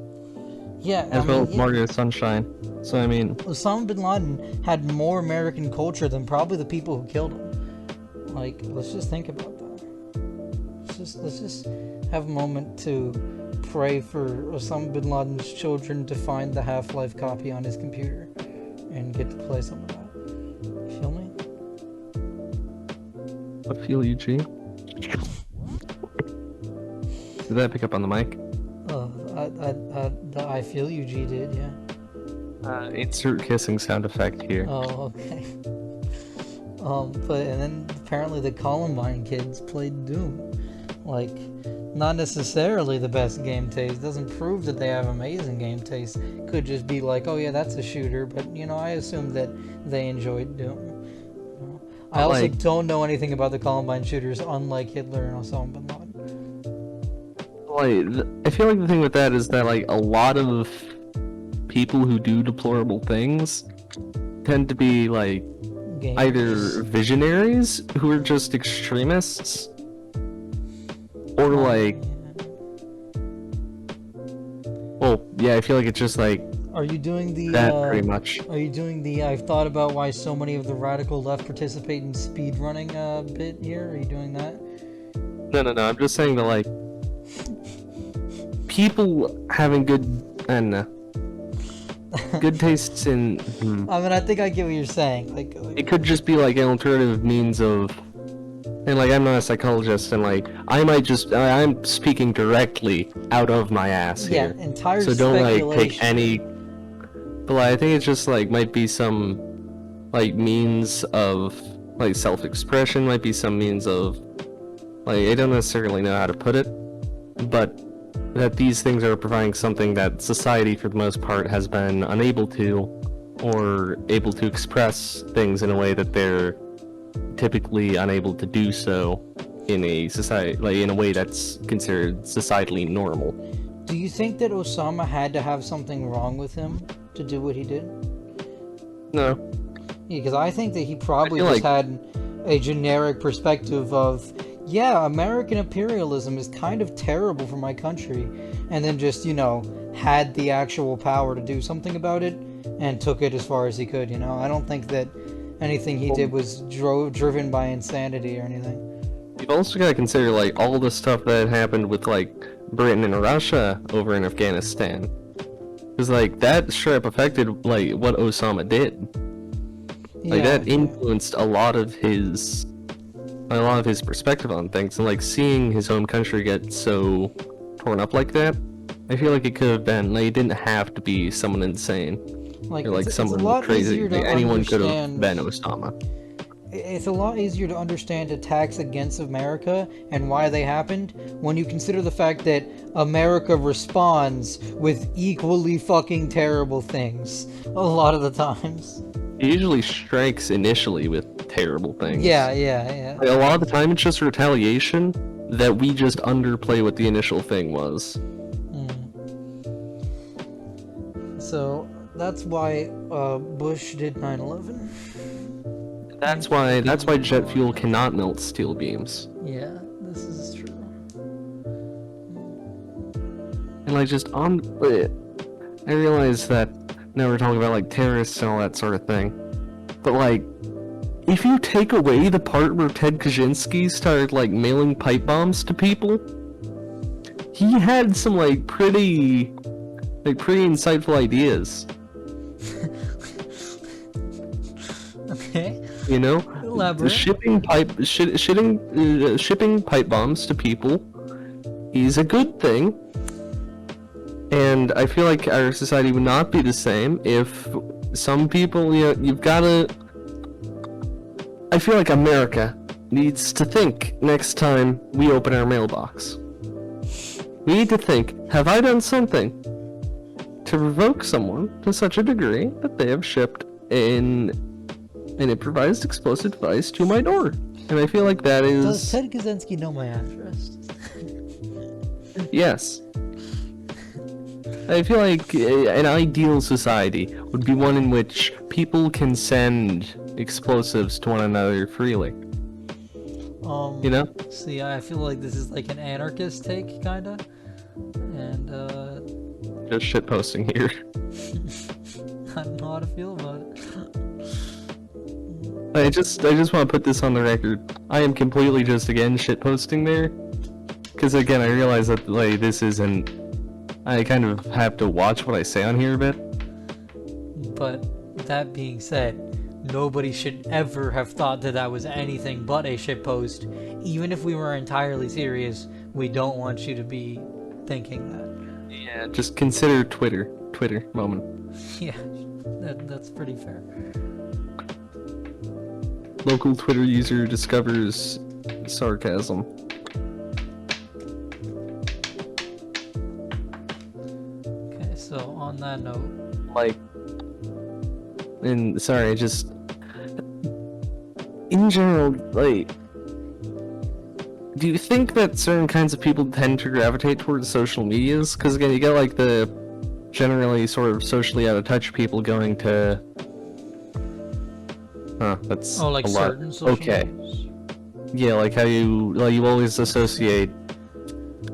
[SPEAKER 2] Yeah,
[SPEAKER 1] as
[SPEAKER 2] I
[SPEAKER 1] well
[SPEAKER 2] mean,
[SPEAKER 1] as Mario Sunshine. So, I mean,
[SPEAKER 2] Osama bin Laden had more American culture than probably the people who killed him. Like, let's just think about that. Let's just have a moment to pray for Osama bin Laden's children to find the Half-Life copy on his computer and get to play some of that. You feel me?
[SPEAKER 1] I feel you, G. Did that pick up on the mic?
[SPEAKER 2] I feel you, G did, yeah.
[SPEAKER 1] Insert kissing sound effect here.
[SPEAKER 2] Oh, okay. And then apparently the Columbine kids played Doom. Like, not necessarily the best game taste. Doesn't prove that they have amazing game taste. Could just be like, oh yeah, that's a shooter. But you know, I assume that they enjoyed Doom. You know? I also don't know anything about the Columbine shooters, unlike Hitler and Osama bin Laden.
[SPEAKER 1] Like, I feel like the thing with that is that, like, a lot of people who do deplorable things tend to be, like,
[SPEAKER 2] Gamers.
[SPEAKER 1] either visionaries who are just extremists, or, like... Well, yeah, I feel like it's just, like,
[SPEAKER 2] Are you doing the
[SPEAKER 1] that, pretty much.
[SPEAKER 2] Are you doing the I've thought about why so many of the radical left participate in speedrunning bit here? Are you doing that?
[SPEAKER 1] No, I'm just saying that, like, people having good, I don't know, good tastes in...
[SPEAKER 2] I mean, I think I get what you're saying. Like
[SPEAKER 1] it could just be, like, an alternative means of... And, like, I'm not a psychologist, and, like, I might just... I'm speaking directly out of my ass here.
[SPEAKER 2] Yeah, entire
[SPEAKER 1] so don't, like,
[SPEAKER 2] speculation.
[SPEAKER 1] take any... But, like, I think it's just, like, might be some, like, means of, like, self-expression, might be some means of... Like, I don't necessarily know how to put it, but that these things are providing something that society, for the most part, has been unable to, or able to express things in a way that they're typically unable to do so in a society, like, in a way that's considered societally normal.
[SPEAKER 2] Do you think that Osama had to have something wrong with him to do what he did?
[SPEAKER 1] No.
[SPEAKER 2] Yeah, because I think that he probably
[SPEAKER 1] I feel
[SPEAKER 2] just had a generic perspective of, yeah, American imperialism is kind of terrible for my country, and then just, you know, had the actual power to do something about it, and took it as far as he could, you know? I don't think that anything he did was driven by insanity or anything.
[SPEAKER 1] You've also got to consider, like, all the stuff that happened with, like, Britain and Russia over in Afghanistan. Because, like, that straight up affected, like, what Osama did. Like,
[SPEAKER 2] Yeah.
[SPEAKER 1] that influenced a lot of his perspective on things, and, like, seeing his own country get so torn up like that, I feel like it could have been, like, it didn't have to be someone insane.
[SPEAKER 2] Like,
[SPEAKER 1] Or, like,
[SPEAKER 2] it's a
[SPEAKER 1] someone
[SPEAKER 2] lot
[SPEAKER 1] crazy.
[SPEAKER 2] easier to
[SPEAKER 1] Like, anyone could have
[SPEAKER 2] understand.
[SPEAKER 1] been Osama.
[SPEAKER 2] It's a lot easier to understand attacks against America and why they happened when you consider the fact that America responds with equally fucking terrible things a lot of the times.
[SPEAKER 1] It usually strikes initially with terrible things.
[SPEAKER 2] Yeah.
[SPEAKER 1] Like, a lot of the time it's just retaliation that we just underplay what the initial thing was.
[SPEAKER 2] So that's why Bush did 9/11.
[SPEAKER 1] That's why jet fuel cannot melt steel beams.
[SPEAKER 2] Yeah, this is true.
[SPEAKER 1] And, like, just on... I realize that now we're talking about, like, terrorists and all that sort of thing. But, like, if you take away the part where Ted Kaczynski started, like, mailing pipe bombs to people, he had some pretty insightful ideas.
[SPEAKER 2] Okay.
[SPEAKER 1] You know,
[SPEAKER 2] Elaborate.
[SPEAKER 1] shipping pipe bombs to people is a good thing, and I feel like our society would not be the same if some people, you've gotta. I feel like America needs to think next time we open our mailbox. We need to think, have I done something to provoke someone to such a degree that they have shipped an improvised explosive device to my door? And I feel like that is...
[SPEAKER 2] Does Ted Kaczynski know my address?
[SPEAKER 1] Yes. I feel like an ideal society would be one in which people can send explosives to one another freely. You know?
[SPEAKER 2] See, I feel like this is like an anarchist take, kinda. And,
[SPEAKER 1] Just shitposting here.
[SPEAKER 2] I don't know how to feel about it.
[SPEAKER 1] I just want to put this on the record. I am completely just again shitposting there. Because again, I realize that, this isn't... I kind of have to watch what I say on here a bit.
[SPEAKER 2] But, that being said, nobody should ever have thought that that was anything but a shitpost. Even if we were entirely serious, we don't want you to be thinking that.
[SPEAKER 1] Yeah, just consider Twitter moment.
[SPEAKER 2] Yeah, that's pretty fair.
[SPEAKER 1] Local Twitter user discovers sarcasm.
[SPEAKER 2] Okay, so on that note...
[SPEAKER 1] And sorry, just... In general, do you think that certain kinds of people tend to gravitate towards social medias? Because again, you get the generally sort of socially out of touch people going to... Huh, that's
[SPEAKER 2] Oh, like
[SPEAKER 1] a lot.
[SPEAKER 2] certain social
[SPEAKER 1] Okay.
[SPEAKER 2] medias?
[SPEAKER 1] Yeah, like how you always associate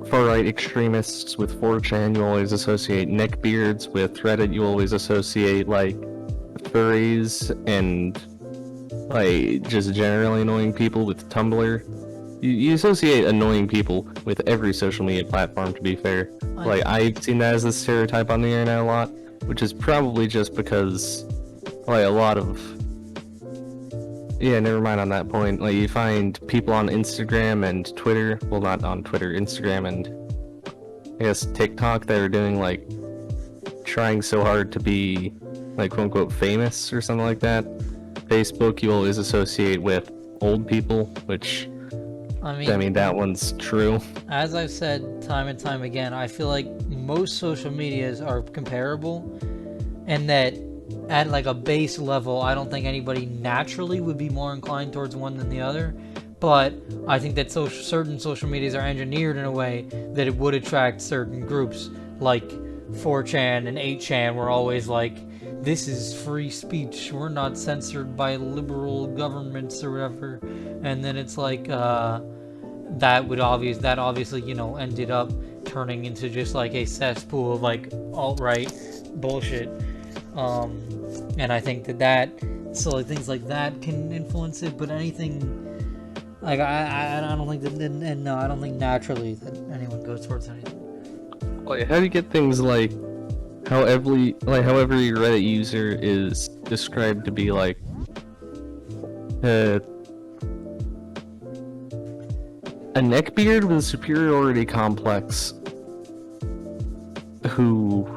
[SPEAKER 1] far-right extremists with 4chan, you always associate neckbeards with Reddit, you always associate furries and just generally annoying people with Tumblr. You associate annoying people with every social media platform, to be fair. I've seen that as a stereotype on the internet a lot, which is probably just because a lot of... Yeah, never mind on that point. You find people on Instagram and Twitter, well, not on Twitter, Instagram and I guess TikTok that are doing trying so hard to be quote unquote famous or something like that. Facebook you always associate with old people, which I mean that one's true.
[SPEAKER 2] As I've said time and time again, I feel like most social medias are comparable, and that at a base level, I don't think anybody naturally would be more inclined towards one than the other. But I think that certain social medias are engineered in a way that it would attract certain groups, like 4chan and 8chan were always this is free speech, we're not censored by liberal governments or whatever. And then it's that obviously ended up turning into just a cesspool of alt-right bullshit. And I think that things like that can influence it, but anything I don't think that, and no, I don't think naturally that anyone goes towards anything.
[SPEAKER 1] How do you get things how every Reddit user is described to be a neckbeard with a superiority complex who...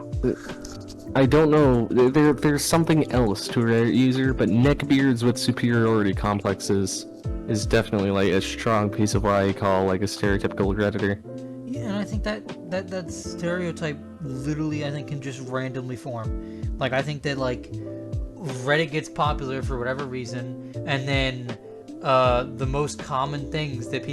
[SPEAKER 1] I don't know, there's something else to a Reddit user, but neckbeards with superiority complexes is definitely a strong piece of what I call a stereotypical Redditor.
[SPEAKER 2] Yeah, and I think that stereotype literally I think can just randomly form. I think that Reddit gets popular for whatever reason, and then the most common things that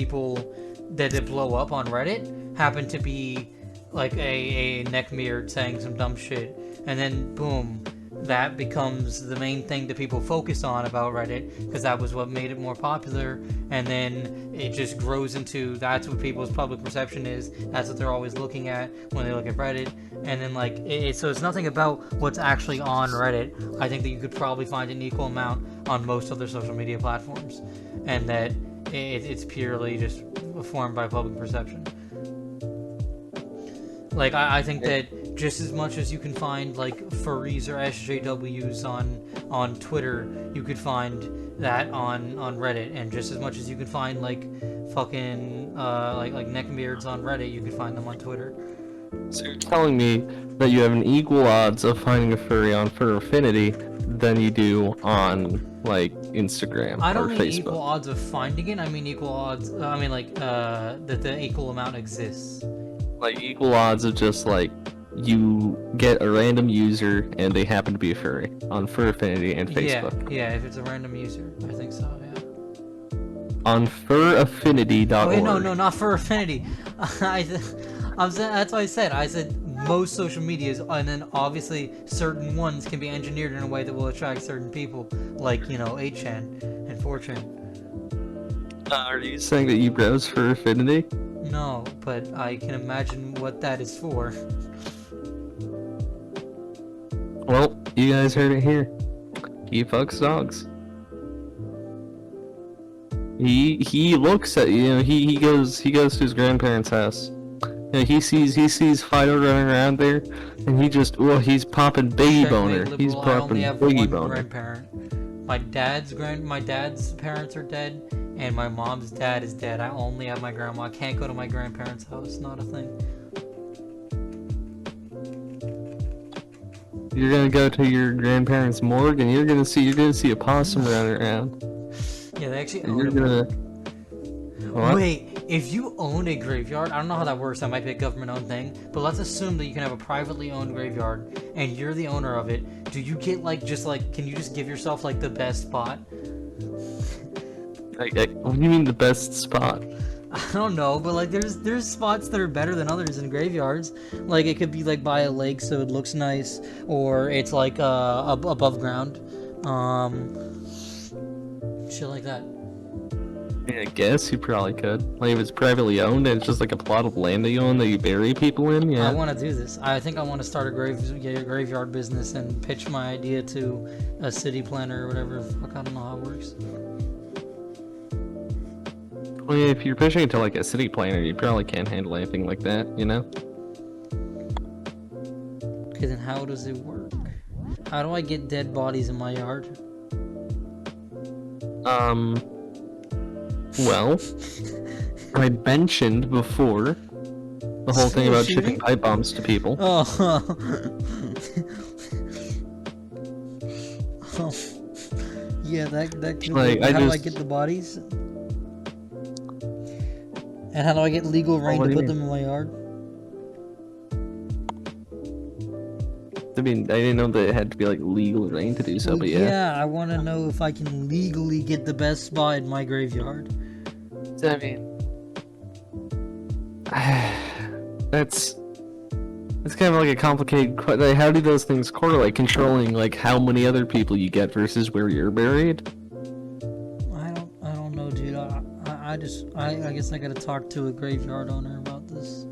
[SPEAKER 2] that blow up on Reddit happen to be a neckbeard saying some dumb shit, and then boom, that becomes the main thing that people focus on about Reddit, because that was what made it more popular, and then it just grows into that's what people's public perception is, that's what they're always looking at when they look at Reddit, and then so it's nothing about what's actually on Reddit. I think that you could probably find an equal amount on most other social media platforms, and that it's purely just formed by public perception. Like, I think that just as much as you can find like furries or SJWs on Twitter, you could find that on Reddit, and just as much as you can find like fucking like neckbeards on Reddit, you could find them on Twitter.
[SPEAKER 1] So you're telling me that you have an equal odds of finding a furry on Fur Affinity than you do on like Instagram
[SPEAKER 2] I
[SPEAKER 1] or
[SPEAKER 2] don't mean
[SPEAKER 1] Facebook?
[SPEAKER 2] equal odds of finding it. I mean equal odds. I mean like that the equal amount exists.
[SPEAKER 1] Like equal odds of just like you get a random user and they happen to be a furry on Fur Affinity and Facebook.
[SPEAKER 2] Yeah. If it's a random user, I think so. Yeah.
[SPEAKER 1] On furaffinity.org.
[SPEAKER 2] Oh wait, no, not for affinity. I'm saying that's what I said. I said most social medias, and then obviously certain ones can be engineered in a way that will attract certain people, like 8chan and 4chan.
[SPEAKER 1] Are you saying that you browse for Affinity?
[SPEAKER 2] No, but I can imagine what that is for.
[SPEAKER 1] Well, you guys heard it here. He fucks dogs. He looks at he goes to his grandparents' house. He sees Fido running around there, and he's popping baby boner. He's
[SPEAKER 2] I
[SPEAKER 1] popping
[SPEAKER 2] only have
[SPEAKER 1] baby
[SPEAKER 2] one
[SPEAKER 1] boner.
[SPEAKER 2] grandparent. My dad's parents are dead, and my mom's dad is dead. I only have my grandma. I can't go to my grandparents' house. Not a thing.
[SPEAKER 1] You're gonna go to your grandparents' morgue, and you're gonna see a possum running around.
[SPEAKER 2] Yeah, they actually
[SPEAKER 1] And
[SPEAKER 2] own
[SPEAKER 1] you're
[SPEAKER 2] a
[SPEAKER 1] gonna. What?
[SPEAKER 2] Wait, if you own a graveyard, I don't know how that works, that might be a government-owned thing, but let's assume that you can have a privately owned graveyard, and you're the owner of it. Do you get, can you just give yourself, the best spot?
[SPEAKER 1] What do you mean the best spot?
[SPEAKER 2] I don't know, but, there's spots that are better than others in graveyards. Like, it could be, by a lake so it looks nice, or it's, above ground. Shit like that.
[SPEAKER 1] Yeah, I guess you probably could. Like if it's privately owned and it's just like a plot of land that you own that you bury people in, yeah.
[SPEAKER 2] I want to do this. I think I want to start a graveyard business and pitch my idea to a city planner or whatever. Fuck, I don't know how it works.
[SPEAKER 1] Well, yeah, if you're pitching it to like a city planner, you probably can't handle anything like that, you know?
[SPEAKER 2] Okay, then how does it work? How do I get dead bodies in my yard?
[SPEAKER 1] Well, I mentioned before the whole thing about shipping pipe bombs to people.
[SPEAKER 2] Oh. Oh. Yeah, that could
[SPEAKER 1] Like,
[SPEAKER 2] how do I get the bodies? And how do I get legal rain to put them in my yard?
[SPEAKER 1] I mean, I didn't know that it had to be like legal rain to do so,
[SPEAKER 2] Well,
[SPEAKER 1] but yeah.
[SPEAKER 2] yeah, I want to know if I can legally get the best spot in my graveyard.
[SPEAKER 1] I mean, that's kind of like a complicated question. Like, how do those things correlate? Controlling like how many other people you get versus where you're buried?
[SPEAKER 2] I don't know, dude. I guess I gotta talk to a graveyard owner about this.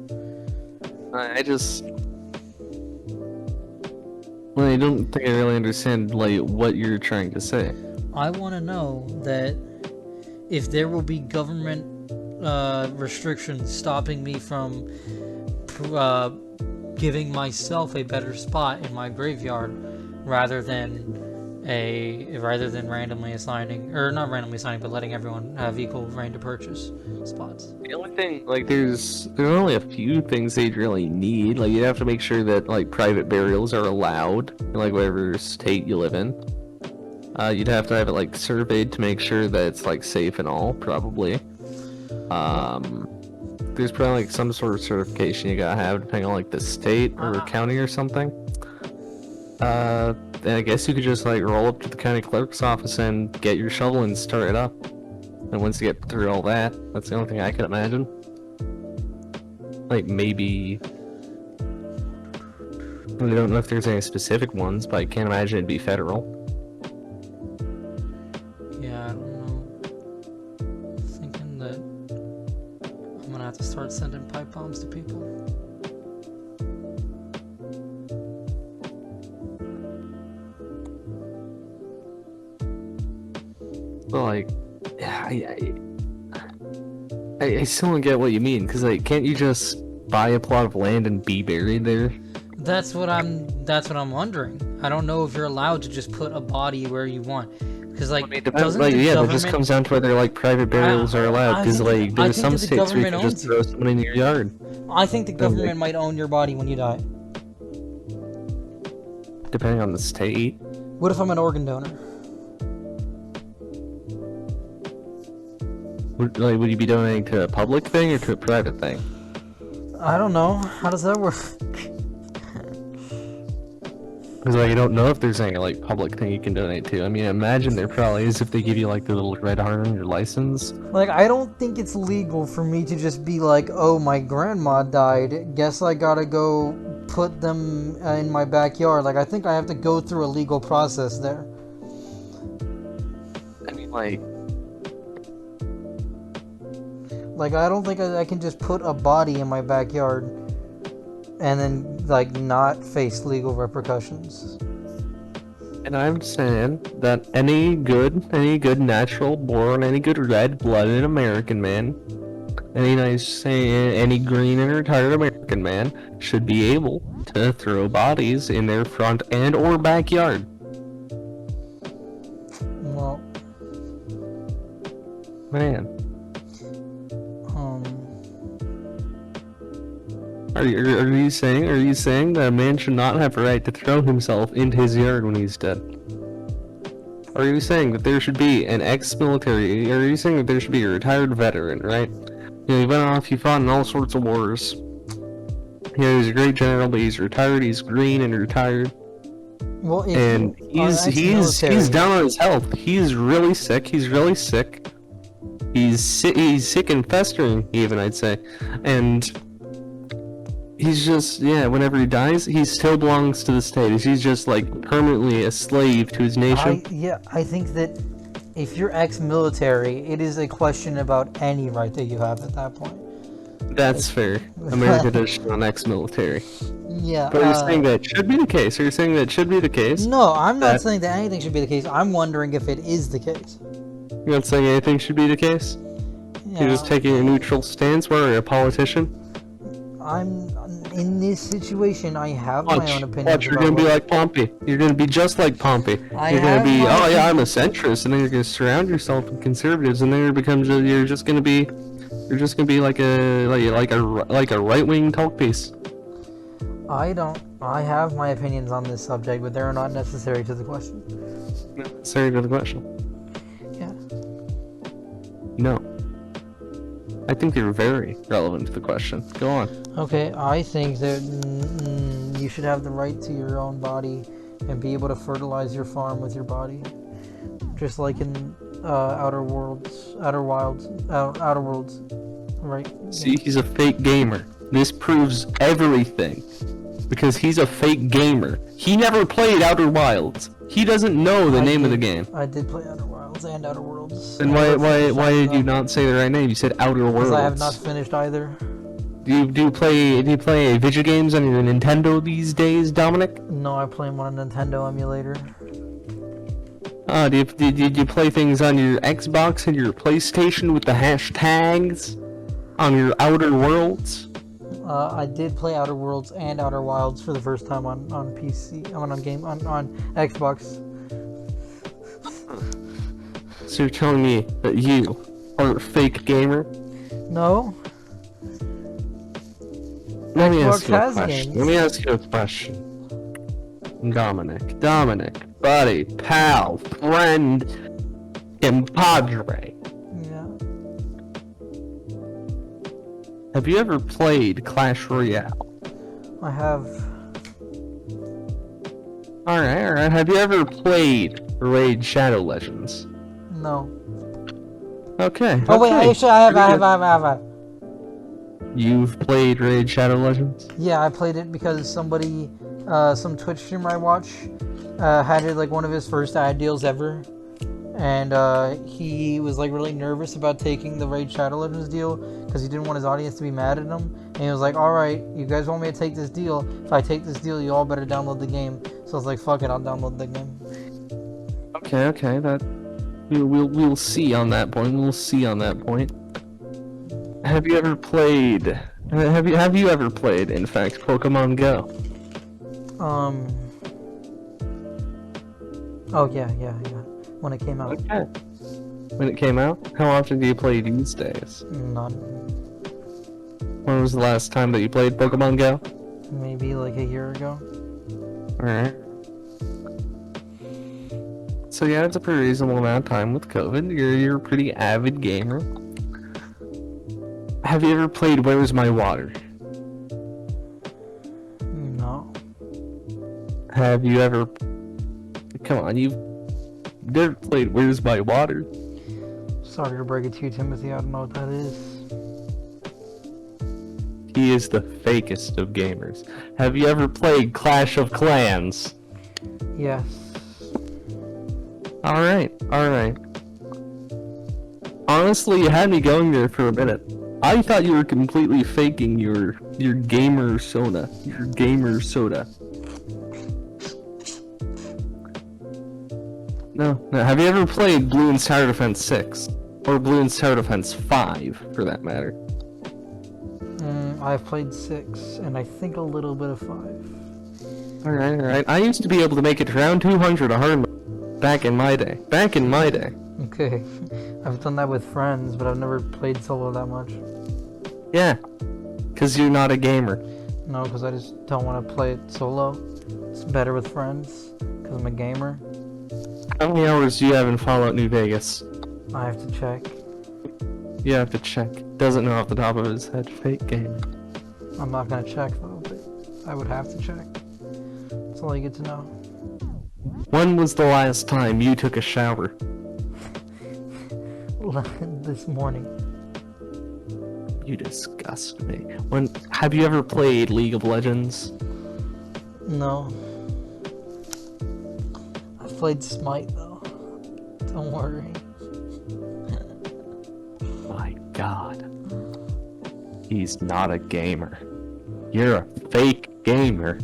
[SPEAKER 1] Well, I don't think I really understand like what you're trying to say.
[SPEAKER 2] I want to know that if there will be government restrictions stopping me from giving myself a better spot in my graveyard rather than randomly assigning, or not randomly assigning, but letting everyone have equal reign to purchase spots.
[SPEAKER 1] The only thing, like, there's only a few things they'd really need. Like, you'd have to make sure that like private burials are allowed in like whatever state you live in. You'd have to have it like surveyed to make sure that it's like safe and all, probably. There's probably like some sort of certification you gotta have depending on like the state or county or something. And I guess you could just like roll up to the county clerk's office and get your shovel and start it up. And once you get through all that, that's the only thing I can imagine. Like maybe, I don't know if there's any specific ones, but I can't imagine it'd be federal.
[SPEAKER 2] Yeah, I don't know. I'm thinking that I'm gonna have to start sending pipe bombs to people.
[SPEAKER 1] But like, I still don't get what you mean, because like, can't you just buy a plot of land and be buried there?
[SPEAKER 2] That's what I'm wondering. I don't know if you're allowed to just put a body where you want. Because, like, doesn't
[SPEAKER 1] like,
[SPEAKER 2] the
[SPEAKER 1] yeah,
[SPEAKER 2] government...
[SPEAKER 1] that just comes down to whether, like, private burials are allowed. Because, like,
[SPEAKER 2] I
[SPEAKER 1] there's
[SPEAKER 2] think
[SPEAKER 1] some
[SPEAKER 2] that the
[SPEAKER 1] states where you
[SPEAKER 2] government
[SPEAKER 1] can just
[SPEAKER 2] owns
[SPEAKER 1] throw
[SPEAKER 2] you.
[SPEAKER 1] someone in your yard.
[SPEAKER 2] I think the
[SPEAKER 1] And,
[SPEAKER 2] government
[SPEAKER 1] like,
[SPEAKER 2] might own your body when you die.
[SPEAKER 1] depending on the state.
[SPEAKER 2] What if I'm an organ donor?
[SPEAKER 1] Would you be donating to a public thing or to a private thing?
[SPEAKER 2] I don't know. How does that work?
[SPEAKER 1] Because, like, I don't know if there's any, like, public thing you can donate to. I mean, imagine there probably is if they give you, like, the little red heart on your license.
[SPEAKER 2] Like, I don't think it's legal for me to just be like, oh, my grandma died. Guess I gotta go put them in my backyard. Like, I think I have to go through a legal process there.
[SPEAKER 1] I mean, like...
[SPEAKER 2] Like, I don't think I can just put a body in my backyard and then, like, not face legal repercussions.
[SPEAKER 1] And I'm saying that any good natural born, any good red-blooded American man, any green and retired American man should be able to throw bodies in their front and or backyard.
[SPEAKER 2] Well,
[SPEAKER 1] Man. Are you saying that a man should not have a right to throw himself into his yard when he's dead? Are you saying that there should be an ex-military, are you saying that there should be a retired veteran, right? You know, he went off, he fought in all sorts of wars. You know, he's a great general, but he's retired, he's green and retired.
[SPEAKER 2] well, if
[SPEAKER 1] And he's down on his health. He's really sick, He's sick and festering, even, I'd say. And he's just, yeah, whenever he dies, he still belongs to the state. He's just, like, permanently a slave to his nation.
[SPEAKER 2] I think that if you're ex-military, it is a question about any right that you have at that point.
[SPEAKER 1] That's fair. America does shit on ex-military.
[SPEAKER 2] Yeah.
[SPEAKER 1] But you're saying that should be the case? Are you saying that should be the case?
[SPEAKER 2] No, I'm not saying that anything should be the case. I'm wondering if it is the case.
[SPEAKER 1] You're not saying anything should be the case?
[SPEAKER 2] Yeah.
[SPEAKER 1] You're just taking a neutral stance where you're a politician?
[SPEAKER 2] I'm in this situation. I have my own opinion.
[SPEAKER 1] Watch, you're gonna be like Pompey. You're gonna be just like Pompey. You're gonna be, oh yeah, I'm a centrist, and then you're gonna surround yourself with conservatives, and then you're just gonna be like a right-wing talk piece.
[SPEAKER 2] I have my opinions on this subject, but they're not necessary to the question.
[SPEAKER 1] Necessary to the question?
[SPEAKER 2] Yeah.
[SPEAKER 1] No. I think they're very relevant to the question. Go on.
[SPEAKER 2] Okay, I think that you should have the right to your own body and be able to fertilize your farm with your body, just like in Outer Worlds, right?
[SPEAKER 1] See, he's a fake gamer. This proves everything, because he's a fake gamer. He never played Outer Wilds. He doesn't know the name of the game.
[SPEAKER 2] I did play Outer Wilds and Outer Worlds.
[SPEAKER 1] Then why did you not say the right name? You said Outer Worlds.
[SPEAKER 2] Because I have not finished either.
[SPEAKER 1] Do you play video games on your Nintendo these days, Dominic?
[SPEAKER 2] No, I play them on a Nintendo emulator.
[SPEAKER 1] Did you play things on your Xbox and your PlayStation with the hashtags on your Outer Worlds?
[SPEAKER 2] I did play Outer Worlds and Outer Wilds for the first time on PC. on Xbox.
[SPEAKER 1] So you're telling me that you are a fake gamer?
[SPEAKER 2] No.
[SPEAKER 1] Let me
[SPEAKER 2] Xbox has
[SPEAKER 1] question.
[SPEAKER 2] games.
[SPEAKER 1] Let me ask you a question. Dominic, buddy, pal, friend, compadre.
[SPEAKER 2] Yeah.
[SPEAKER 1] Have you ever played Clash Royale?
[SPEAKER 2] I have.
[SPEAKER 1] Alright. Have you ever played Raid Shadow Legends?
[SPEAKER 2] No.
[SPEAKER 1] Okay.
[SPEAKER 2] Oh wait,
[SPEAKER 1] okay.
[SPEAKER 2] actually I have.
[SPEAKER 1] You've played Raid Shadow Legends?
[SPEAKER 2] Yeah, I played it because somebody, some Twitch streamer I watch, had it like one of his first ad deals ever, and he was like really nervous about taking the Raid Shadow Legends deal because he didn't want his audience to be mad at him, and he was like, alright, you guys want me to take this deal? If I take this deal, you all better download the game. So I was like, fuck it, I'll download the game.
[SPEAKER 1] Okay, that we'll see on that point. Have you ever played Have you ever played, in fact, Pokemon Go?
[SPEAKER 2] Oh yeah. When it came out.
[SPEAKER 1] Okay. When it came out? How often do you play these days?
[SPEAKER 2] None.
[SPEAKER 1] When was the last time that you played Pokemon Go?
[SPEAKER 2] Maybe like a year ago.
[SPEAKER 1] Alright. So yeah, it's a pretty reasonable amount of time with COVID. You're a pretty avid gamer. Have you ever played Where's My Water?
[SPEAKER 2] No.
[SPEAKER 1] Have you ever... Come on, you've never played Where's My Water?
[SPEAKER 2] Sorry to break it to you, Timothy. I don't know what that is.
[SPEAKER 1] He is the fakest of gamers. Have you ever played Clash of Clans?
[SPEAKER 2] Yes.
[SPEAKER 1] Alright. Honestly, you had me going there for a minute. I thought you were completely faking your gamer soda. Your gamer soda. No. Have you ever played Bloons Tower Defense 6? Or Bloons Tower Defense 5, for that matter?
[SPEAKER 2] I've played 6, and I think a little bit of 5.
[SPEAKER 1] Alright. I used to be able to make it to round 200 a hard mode back in my day.
[SPEAKER 2] Okay. I've done that with friends, but I've never played solo that much.
[SPEAKER 1] Yeah. Because you're not a gamer.
[SPEAKER 2] No, because I just don't want to play it solo. It's better with friends, because I'm a gamer.
[SPEAKER 1] How many hours do you have in Fallout New Vegas?
[SPEAKER 2] I have to check.
[SPEAKER 1] You have to check. Doesn't know off the top of his head. Fake gamer.
[SPEAKER 2] I'm not going to check, though, but I would have to check. That's all you get to know.
[SPEAKER 1] When was the last time you took a shower?
[SPEAKER 2] This morning.
[SPEAKER 1] You disgust me. Have you ever played League of Legends?
[SPEAKER 2] No. I've played Smite, though. Don't worry.
[SPEAKER 1] My God. He's not a gamer. You're a fake gamer.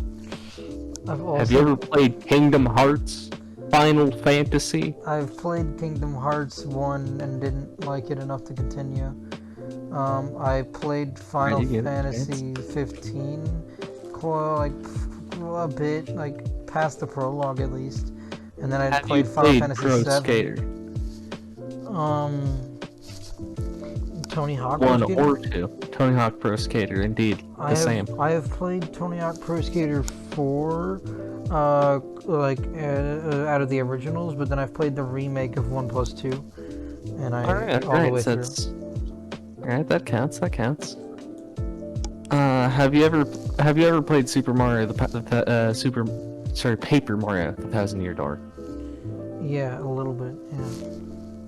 [SPEAKER 1] Have you ever played Kingdom Hearts? Final Fantasy?
[SPEAKER 2] I've played Kingdom Hearts 1 and didn't like it enough to continue. I played Final Fantasy 15 like a bit, like past the prologue at least. And then I played Final Fantasy
[SPEAKER 1] Pro
[SPEAKER 2] 7.
[SPEAKER 1] Skater?
[SPEAKER 2] Tony Hawk
[SPEAKER 1] One
[SPEAKER 2] Pro Skater?
[SPEAKER 1] or two. Tony Hawk Pro Skater, indeed. Same.
[SPEAKER 2] I have played Tony Hawk Pro Skater 4, out of the originals, but then I've played the remake of 1+2, and all the way through.
[SPEAKER 1] Alright, that counts. Have you ever played Paper Mario, the 1000-Year Door?
[SPEAKER 2] Yeah, a little bit.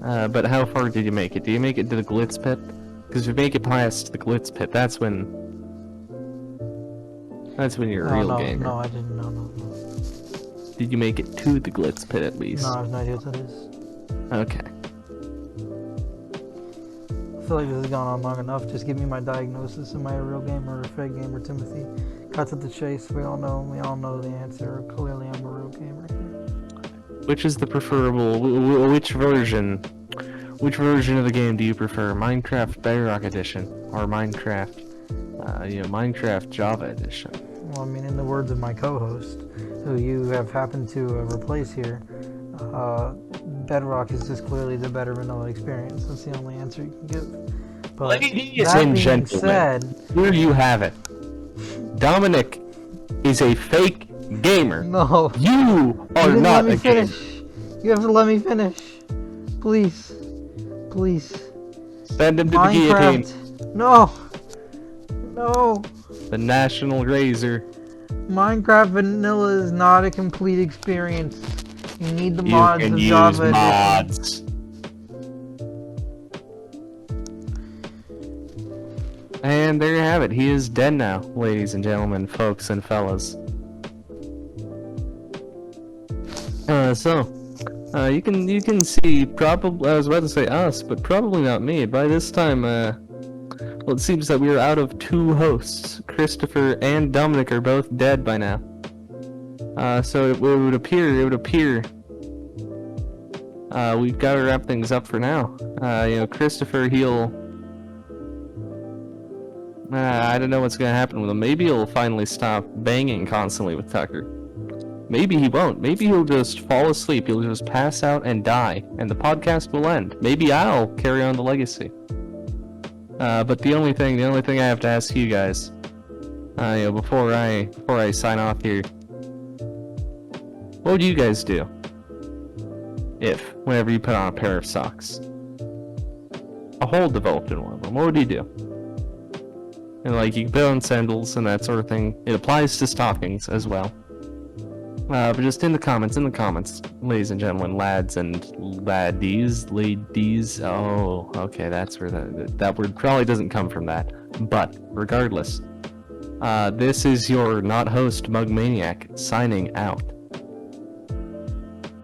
[SPEAKER 2] Yeah.
[SPEAKER 1] But how far did you make it? Do you make it to the Glitz Pit? Because if you make it past the Glitz Pit, that's when you're a real gamer.
[SPEAKER 2] No, I didn't. No.
[SPEAKER 1] Did you make it to the Glitz Pit at least?
[SPEAKER 2] No, I have no idea what that is.
[SPEAKER 1] Okay.
[SPEAKER 2] I feel like this has gone on long enough. Just give me my diagnosis. Am I a real gamer or a fake gamer, Timothy? Cut to the chase. We all know the answer. Clearly, I'm a real gamer.
[SPEAKER 1] Which is the preferable? Which version of the game do you prefer? Minecraft Bedrock Edition or Minecraft Java Edition?
[SPEAKER 2] Well, I mean, in the words of my co-host, who you have happened to replace here, Bedrock is just clearly the better vanilla experience. That's the only answer you can give. But
[SPEAKER 1] Ladies and gentlemen, here you have it. Dominic is a fake gamer.
[SPEAKER 2] No.
[SPEAKER 1] You are not a gamer.
[SPEAKER 2] You have to let me finish. Please.
[SPEAKER 1] Send him to the guillotine.
[SPEAKER 2] No.
[SPEAKER 1] The National Razor.
[SPEAKER 2] Minecraft Vanilla is not a complete experience. You need the mods of Java
[SPEAKER 1] mods. And there you have it. He is dead now, ladies and gentlemen, folks and fellas. You can see probably, I was about to say us, but probably not me. By this time, well, it seems that we are out of two hosts. Christopher and Dominic are both dead by now. So it would appear, we've got to wrap things up for now. Christopher, I don't know what's gonna happen with him. Maybe he'll finally stop banging constantly with Tucker. Maybe he won't. Maybe he'll just fall asleep. He'll just pass out and die, and the podcast will end. Maybe I'll carry on the legacy. But the only thing I have to ask you guys, before I sign off here, what would you guys do if, whenever you put on a pair of socks, a hole developed in one of them? What would you do? And like, you can put on sandals and that sort of thing. It applies to stockings as well. But just in the comments, ladies and gentlemen, lads and ladies. Oh, okay, that's where that word probably doesn't come from that. But regardless, this is your not host Mug Maniac signing out.